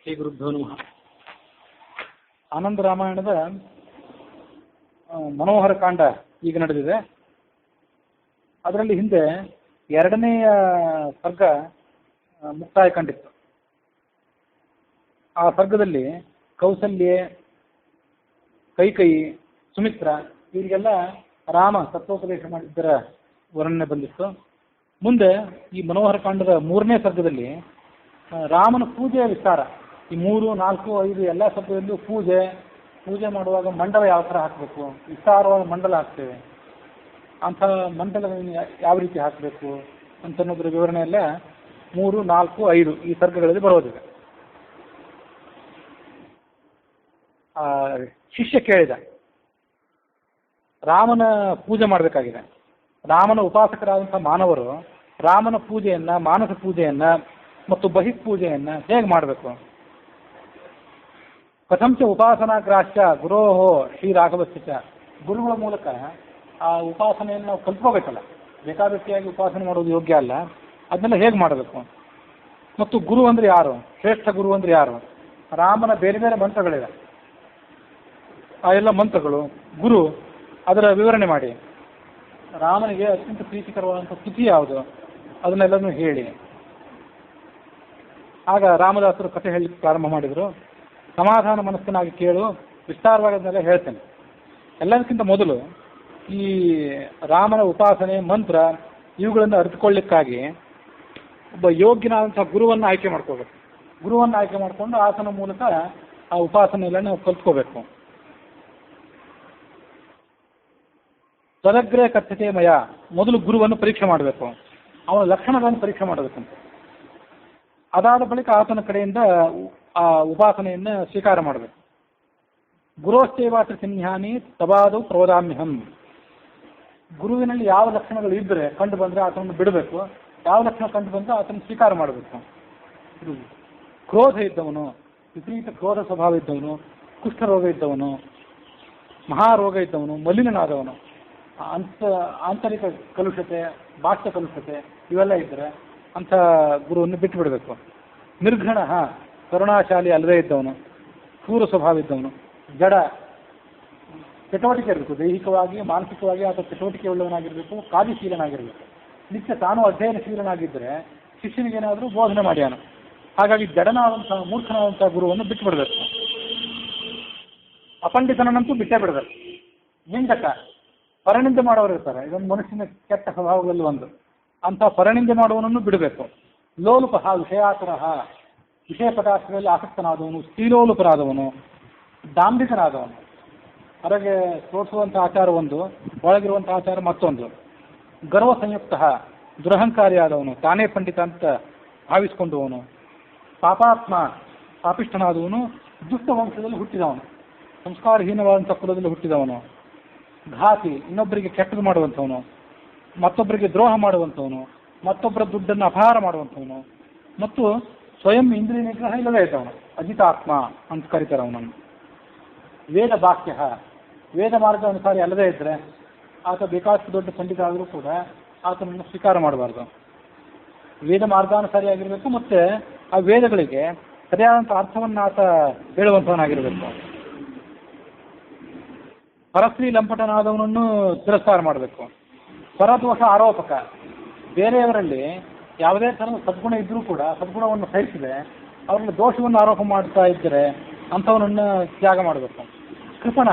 ಶ್ರೀ ಗುರುಭ್ಯೋ ನಮಃ. ಆನಂದ ರಾಮಾಯಣದ ಮನೋಹರ ಕಾಂಡ ಈಗ ನಡೆದಿದೆ. ಅದರಲ್ಲಿ ಹಿಂದೆ ಎರಡನೆಯ ಸರ್ಗ ಮುಕ್ತಾಯ ಕಂಡಿತ್ತು. ಆ ಸರ್ಗದಲ್ಲಿ ಕೌಸಲ್ಯೆ, ಕೈಕೇಯಿ, ಸುಮಿತ್ರ ಇವರಿಗೆಲ್ಲ ರಾಮ ತತ್ವೋಪದೇಶ ಮಾಡಿದ್ದರ ವರ್ಣನೆ ಬಂದಿತ್ತು. ಮುಂದೆ ಈ ಮನೋಹರ ಕಾಂಡದ ಮೂರನೇ ಸರ್ಗದಲ್ಲಿ ರಾಮನ ಪೂಜೆಯ ವಿಸ್ತಾರ. ಈ 3, 4, 5 ಎಲ್ಲ ಸರ್ಗದಲ್ಲೂ ಪೂಜೆ ಮಾಡುವಾಗ ಮಂಡಲ ಯಾವ ಥರ ಹಾಕಬೇಕು, ವಿಸ್ತಾರವಾದ ಮಂಡಲ ಹಾಕ್ತೇವೆ, ಅಂಥ ಮಂಡಲಗಳನ್ನು ಯಾವ ರೀತಿ ಹಾಕಬೇಕು ಅಂತನ್ನೋದ್ರ ವಿವರಣೆ ಎಲ್ಲ 3, 4, 5 ಈ ಸರ್ಗಗಳಲ್ಲಿ ಬರೋದಿದೆ. ಶಿಷ್ಯ ಕೇಳಿದ, ರಾಮನ ಪೂಜೆ ಮಾಡಬೇಕಾಗಿದೆ. ರಾಮನ ಉಪಾಸಕರಾದಂಥ ಮಾನವರು ರಾಮನ ಪೂಜೆಯನ್ನ, ಮಾನಸ ಪೂಜೆಯನ್ನ ಮತ್ತು ಬಹಿಃಪೂಜೆಯನ್ನ ಹೇಗೆ ಮಾಡಬೇಕು? ಕಥಂಚ ಉಪಾಸನಾಗ್ರಾಹ್ಯ ಗುರೋಹೋ ಶ್ರೀ ರಾಘವಸ್ಯ. ಗುರುಗಳ ಮೂಲಕ ಆ ಉಪಾಸನೆಯನ್ನು ನಾವು ಕಲ್ತ್ಕೋಬೇಕಲ್ಲ, ಬೇಕಾದಷ್ಟಿಯಾಗಿ ಉಪಾಸನೆ ಮಾಡೋದು ಯೋಗ್ಯ ಅಲ್ಲ. ಅದನ್ನೆಲ್ಲ ಹೇಗೆ ಮಾಡಬೇಕು? ಮತ್ತು ಗುರು ಅಂದ್ರೆ ಯಾರು? ಶ್ರೇಷ್ಠ ಗುರು ಅಂದ್ರೆ ಯಾರು? ರಾಮನ ಬೇರೆ ಬೇರೆ ಮಂತ್ರಗಳಿವೆ. ಆ ಎಲ್ಲ ಮಂತ್ರಗಳು, ಗುರು, ಅದರ ವಿವರಣೆ ಮಾಡಿ. ರಾಮನಿಗೆ ಅತ್ಯಂತ ಪ್ರೀತಿಕರವಾದಂಥ ಸ್ತುತಿ ಯಾವುದು, ಅದನ್ನೆಲ್ಲನೂ ಹೇಳಿ. ಆಗ ರಾಮದಾಸರು ಕಥೆ ಹೇಳಲಿಕ್ಕೆ ಪ್ರಾರಂಭ ಮಾಡಿದರು. ಸಮಾಧಾನ ಮನಸ್ಸನ್ನಾಗಿ ಕೇಳು, ವಿಸ್ತಾರವಾಗಿ ಅದನ್ನೆಲ್ಲ ಹೇಳ್ತೇನೆ. ಎಲ್ಲದಕ್ಕಿಂತ ಮೊದಲು ಈ ರಾಮನ ಉಪಾಸನೆ, ಮಂತ್ರ ಇವುಗಳನ್ನು ಅರಿತುಕೊಳ್ಳಿಕ್ಕಾಗಿ ಒಬ್ಬ ಯೋಗ್ಯನಾದಂಥ ಗುರುವನ್ನು ಆಯ್ಕೆ ಮಾಡ್ಕೋಬೇಕು. ಗುರುವನ್ನು ಆಯ್ಕೆ ಮಾಡಿಕೊಂಡು ಆತನ ಮೂಲಕ ಆ ಉಪಾಸನೆಯೆಲ್ಲ ನಾವು ಕಲ್ತ್ಕೋಬೇಕು. ತದಗ್ರೇ ಕಥ್ಯತೆ ಮಯ. ಮೊದಲು ಗುರುವನ್ನು ಪರೀಕ್ಷೆ ಮಾಡಬೇಕು, ಅವನ ಲಕ್ಷಣಗಳನ್ನು ಪರೀಕ್ಷೆ ಮಾಡಬೇಕಂತ. ಅದಾದ ಬಳಿಕ ಆತನ ಕಡೆಯಿಂದ ಆ ಉಪಾಸನೆಯನ್ನು ಸ್ವೀಕಾರ ಮಾಡಬೇಕು. ಗುರೋಶ್ಚೈವಾತ್ರ ಚಿಹ್ನಾನಿ ತಬಾದೌ ಪ್ರವದಾಮ್ಯಹಂ. ಗುರುವಿನಲ್ಲಿ ಯಾವ ಲಕ್ಷಣಗಳು ಇದ್ದರೆ ಕಂಡು ಬಂದರೆ ಆತನನ್ನು ಬಿಡಬೇಕು, ಯಾವ ಲಕ್ಷಣ ಕಂಡು ಬಂದರೆ ಆತನ ಸ್ವೀಕಾರ ಮಾಡಬೇಕು. ಕ್ರೋಧ ಇದ್ದವನು, ವಿಪರೀತ ಕ್ರೋಧ ಸ್ವಭಾವ ಇದ್ದವನು, ಕುಷ್ಠರೋಗ ಇದ್ದವನು, ಮಹಾರೋಗ ಇದ್ದವನು, ಮಲಿನನಾದವನು, ಆಂತರಿಕ ಕಲುಷತೆ, ಬಾಹ್ಯ ಕಲುಷತೆ ಇವೆಲ್ಲ ಇದ್ದರೆ ಅಂಥ ಗುರುವನ್ನು ಬಿಟ್ಟು ಬಿಡಬೇಕು. ನಿರ್ಘಣ, ಕರುಣಾಶಾಲಿ ಅಲ್ಲದೇ ಇದ್ದವನು, ಕ್ರೂರ ಸ್ವಭಾವ ಇದ್ದವನು, ಜಡ, ಚಟುವಟಿಕೆ ಇರಬೇಕು, ದೈಹಿಕವಾಗಿ ಮಾನಸಿಕವಾಗಿ ಆತ ಚಟುವಟಿಕೆ ಉಳ್ಳವನಾಗಿರಬೇಕು, ಕಾರ್ಯಶೀಲನಾಗಿರಬೇಕು. ನಿತ್ಯ ತಾನು ಅಧ್ಯಯನಶೀಲನಾಗಿದ್ದರೆ ಶಿಷ್ಯನಿಗೇನಾದರೂ ಬೋಧನೆ ಮಾಡ್ಯಾನು. ಹಾಗಾಗಿ ಜಡನಾದಂಥ, ಮೂರ್ಖನಾದಂಥ ಗುರುವನ್ನು ಬಿಟ್ಟು ಬಿಡಬೇಕು. ಅಪಂಡಿತನಂತೂ ಬಿಟ್ಟೇ ಬಿಡಬೇಕು. ನಿಂದಕ, ಪರನಿಂದೆ ಮಾಡೋರು ಇರ್ತಾರೆ, ಇದೊಂದು ಮನುಷ್ಯನ ಕೆಟ್ಟ ಸ್ವಭಾವಗಳಲ್ಲಿ ಒಂದು. ಅಂಥ ಪರನಿಂದೆ ಮಾಡುವವನನ್ನು ಬಿಡಬೇಕು. ಲೋಲುಪ, ವಿಷಯಾತರ, ವಿಷಯ ಪದಾರ್ಥಗಳಲ್ಲಿ ಆಸಕ್ತನಾದವನು, ಸ್ತ್ರೀಲೋಲುಪರಾದವನು, ಡಾಂಬಿಕನಾದವನು. ಹೊರಗೆ ತೋರಿಸುವಂಥ ಆಚಾರ ಒಂದು, ಒಳಗಿರುವಂಥ ಆಚಾರ ಮತ್ತೊಂದು. ಗರ್ವ ಸಂಯುಕ್ತ, ದುರಹಂಕಾರಿಯಾದವನು, ತಾನೇ ಪಂಡಿತ ಅಂತ ಭಾವಿಸಿಕೊಂಡವನು. ಪಾಪಾತ್ಮ, ಪಾಪಿಷ್ಠನಾದವನು, ದುಷ್ಟ ವಂಶದಲ್ಲಿ ಹುಟ್ಟಿದವನು, ಸಂಸ್ಕಾರಹೀನವಾದಂಥ ಕುಲದಲ್ಲಿ ಹುಟ್ಟಿದವನು. ಘಾತಿ, ಇನ್ನೊಬ್ಬರಿಗೆ ಕೆಟ್ಟದು ಮಾಡುವಂಥವನು, ಮತ್ತೊಬ್ಬರಿಗೆ ದ್ರೋಹ ಮಾಡುವಂಥವನು, ಮತ್ತೊಬ್ಬರ ದುಡ್ಡನ್ನು ಅಪಹಾರ ಮಾಡುವಂಥವನು, ಮತ್ತು ಸ್ವಯಂ ಇಂದ್ರಿಯ ನಿಗ್ರಹ ಇಲ್ಲದೇ ಇದ್ದವನು, ಅಜಿತಾತ್ಮ ಅಂತ ಕರೀತಾರೆ ಅವನನ್ನು. ವೇದ ಬಾಹ್ಯ, ವೇದ ಮಾರ್ಗ ಅನುಸಾರಿ ಅಲ್ಲದೇ ಇದ್ದರೆ ಆತ ಬೇಕಾದಷ್ಟು ದೊಡ್ಡ ಪಂಡಿತ ಆದರೂ ಕೂಡ ಆತನನ್ನು ಸ್ವೀಕಾರ ಮಾಡಬಾರ್ದು. ವೇದ ಮಾರ್ಗಾನುಸಾರಿಯಾಗಿರಬೇಕು, ಮತ್ತು ಆ ವೇದಗಳಿಗೆ ಸರಿಯಾದಂಥ ಅರ್ಥವನ್ನು ಆತ ಹೇಳುವಂಥವನಾಗಿರಬೇಕು. ಪರಸ್ತ್ರೀ ಲಂಪಟನಾದವನನ್ನು ತಿರಸ್ಕಾರ ಮಾಡಬೇಕು. ಪರದೋಷ ಆರೋಪಕ, ಬೇರೆಯವರಲ್ಲಿ ಯಾವುದೇ ಥರದ ಸದ್ಗುಣ ಇದ್ದರೂ ಕೂಡ ಸದ್ಗುಣವನ್ನು ಸಹಿಸಿದೆ ಅವರಲ್ಲಿ ದೋಷವನ್ನು ಆರೋಪ ಮಾಡ್ತಾ ಇದ್ದರೆ ಅಂಥವನನ್ನು ತ್ಯಾಗ ಮಾಡಬೇಕು. ಕೃಪಣ,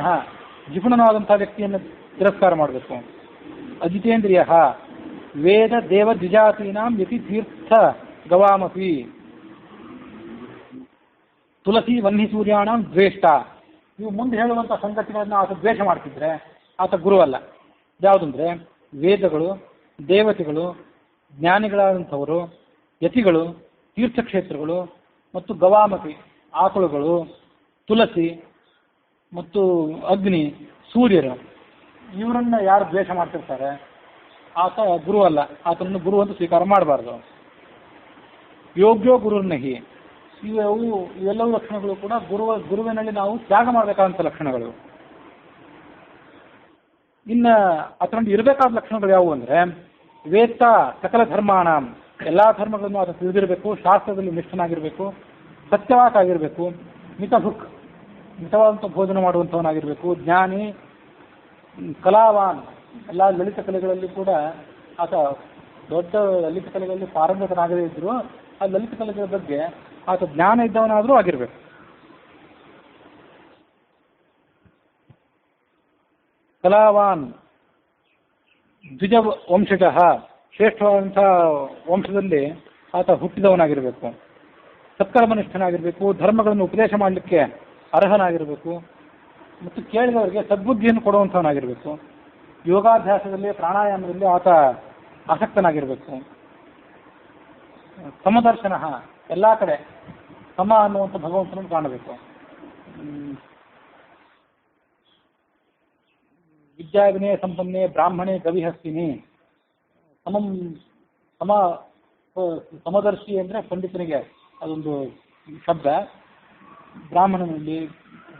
ಜಿಪುಣನಾದಂಥ ವ್ಯಕ್ತಿಯನ್ನು ತಿರಸ್ಕಾರ ಮಾಡಬೇಕು. ಅಜಿತೇಂದ್ರಿಯ, ವೇದ ದೇವ ದ್ವಿಜಾತೀನಾಂ ಯತಿ ತೀರ್ಥ ಗವಾಮಪಿ. ತುಳಸಿ ವನ್ನಿ ಸೂರ್ಯಾಣಂ ದ್ವೇಷ್ಟ. ನೀವು ಮುಂದೆ ಹೇಳುವಂಥ ಸಂಗತಿಗಳನ್ನು ಆತ ದ್ವೇಷ ಮಾಡ್ತಿದ್ರೆ ಆತ ಗುರುವಲ್ಲ. ಯಾವುದಂದ್ರೆ ವೇದಗಳು, ದೇವತೆಗಳು, ಜ್ಞಾನಿಗಳಾದಂಥವರು, ಯತಿಗಳು, ತೀರ್ಥಕ್ಷೇತ್ರಗಳು ಮತ್ತು ಗವಾಮತಿ, ಆಕಳುಗಳು, ತುಳಸಿ ಮತ್ತು ಅಗ್ನಿ, ಸೂರ್ಯರು, ಇವರನ್ನು ಯಾರು ದ್ವೇಷ ಮಾಡ್ತಿರ್ತಾರೆ ಆತ ಗುರು ಅಲ್ಲ. ಆತನನ್ನು ಗುರು ಅಂತ ಸ್ವೀಕಾರ ಮಾಡಬಾರ್ದು. ಯೋಗ್ಯೋ ಗುರುರ್ನಹಿ. ಇವೆಲ್ಲವೂ ಲಕ್ಷಣಗಳು ಕೂಡ ಗುರುವಿನಲ್ಲಿ ನಾವು ತ್ಯಾಗ ಮಾಡಬೇಕಾದಂಥ ಲಕ್ಷಣಗಳು. ಇನ್ನು ಅದರಲ್ಲಿ ಇರಬೇಕಾದ ಲಕ್ಷಣಗಳು ಯಾವುವು ಅಂದರೆ, ವೇತ್ತ ಸಕಲ ಧರ್ಮಾಣ, ಎಲ್ಲ ಧರ್ಮಗಳನ್ನು ಆತ ತಿಳಿದಿರಬೇಕು, ಶಾಸ್ತ್ರದಲ್ಲಿ ನಿಷ್ಠನಾಗಿರಬೇಕು, ಸತ್ಯವಾಕ ಆಗಿರಬೇಕು, ಮಿತಭುಕ್ ಮಿತವಾದಂಥ ಭೋಜನ ಮಾಡುವಂಥವನಾಗಿರಬೇಕು, ಜ್ಞಾನಿ, ಕಲಾವಾನ್ ಎಲ್ಲ ಲಲಿತ ಕಲೆಗಳಲ್ಲಿ ಕೂಡ ಆತ ದೊಡ್ಡ ಲಲಿತ ಕಲೆಗಳಲ್ಲಿ ಪಾರಂಗತನಾಗದೇ ಇದ್ದರೂ ಆ ಲಲಿತ ಕಲೆಗಳ ಬಗ್ಗೆ ಆತ ಜ್ಞಾನ ಇದ್ದವನಾದರೂ ಆಗಿರಬೇಕು. ಕಲಾವಾನ್, ದ್ವಿಜ ವಂಶಜ, ಶ್ರೇಷ್ಠವಾದಂಥ ವಂಶದಲ್ಲಿ ಆತ ಹುಟ್ಟಿದವನಾಗಿರಬೇಕು, ಸತ್ಕರ್ಮನಿಷ್ಠನಾಗಿರಬೇಕು, ಧರ್ಮಗಳನ್ನು ಉಪದೇಶ ಮಾಡಲಿಕ್ಕೆ ಅರ್ಹನಾಗಿರಬೇಕು ಮತ್ತು ಕೇಳಿದವರಿಗೆ ಸದ್ಬುದ್ಧಿಯನ್ನು ಕೊಡುವಂಥವನಾಗಿರಬೇಕು, ಯೋಗಾಭ್ಯಾಸದಲ್ಲಿ ಪ್ರಾಣಾಯಾಮದಲ್ಲಿ ಆತ ಆಸಕ್ತನಾಗಿರಬೇಕು, ಸಮದರ್ಶನ, ಎಲ್ಲ ಕಡೆ ಸಮ ಅನ್ನುವಂಥ ಭಗವಂತನನ್ನು ಕಾಣಬೇಕು, ವಿದ್ಯಾವಿನಯ ಸಂಪನ್ನೆ ಬ್ರಾಹ್ಮಣೆ ಕವಿಹಸ್ತಿನಿ, ಸಮದರ್ಶಿ ಅಂದರೆ ಪಂಡಿತನಿಗೆ ಅದೊಂದು ಶಬ್ದ. ಬ್ರಾಹ್ಮಣನಲ್ಲಿ,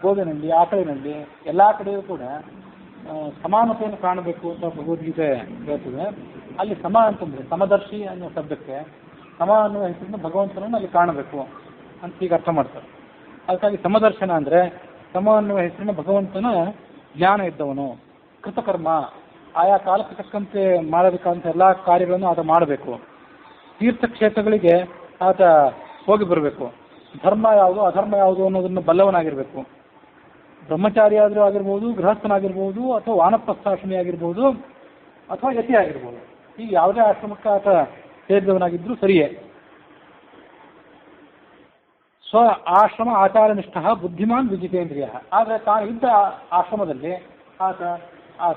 ಗೋವಿನಲ್ಲಿ, ಆಕಳಿನಲ್ಲಿ ಎಲ್ಲ ಕಡೆಯೂ ಕೂಡ ಸಮಾನತೆಯನ್ನು ಕಾಣಬೇಕು ಅಂತ ಭಗವದ್ಗೀತೆ ಹೇಳ್ತದೆ. ಅಲ್ಲಿ ಸಮ ಅಂತಂದರೆ ಸಮದರ್ಶಿ ಅನ್ನೋ ಶಬ್ದಕ್ಕೆ ಸಮ ಅನ್ನುವ ಹೆಸರನ್ನು ಭಗವಂತನನ್ನು ಅಲ್ಲಿ ಕಾಣಬೇಕು ಅಂತ ಈಗ ಅರ್ಥ ಮಾಡ್ತಾರೆ. ಅದಕ್ಕಾಗಿ ಸಮದರ್ಶನ ಅಂದರೆ ಸಮ ಅನ್ನುವ ಹೆಸರಿನ ಭಗವಂತನ ಜ್ಞಾನ ಇದ್ದವನು, ಕೃತಕರ್ಮ, ಆಯಾ ಕಾಲಕ್ಕೆ ತಕ್ಕಂತೆ ಮಾಡಬೇಕಾದಂಥ ಎಲ್ಲ ಕಾರ್ಯಗಳನ್ನು ಆತ ಮಾಡಬೇಕು, ತೀರ್ಥಕ್ಷೇತ್ರಗಳಿಗೆ ಆತ ಹೋಗಿ ಬರಬೇಕು, ಧರ್ಮ ಯಾವುದು ಅಧರ್ಮ ಯಾವುದು ಅನ್ನೋದನ್ನು ಬಲ್ಲವನಾಗಿರಬೇಕು, ಬ್ರಹ್ಮಚಾರಿ ಆದರೂ ಆಗಿರ್ಬೋದು, ಗೃಹಸ್ಥನಾಗಿರ್ಬೋದು, ಅಥವಾ ವಾನಪ್ರಸ್ಥಾಶ್ರಮಿ ಆಗಿರ್ಬೋದು, ಅಥವಾ ಯತಿ ಆಗಿರ್ಬೋದು, ಈಗ ಯಾವುದೇ ಆಶ್ರಮಕ್ಕೆ ಆತ ಸೇರಿದವನಾಗಿದ್ದರೂ ಸರಿಯೇ. ಸ್ವ ಆಶ್ರಮ ಆಚಾರನಿಷ್ಠ ಬುದ್ಧಿಮಾನ್ ವಿಜಿತೇಂದ್ರಿಯ. ಆದರೆ ತಾನು ಇದ್ದ ಆಶ್ರಮದಲ್ಲಿ ಆತ ಆ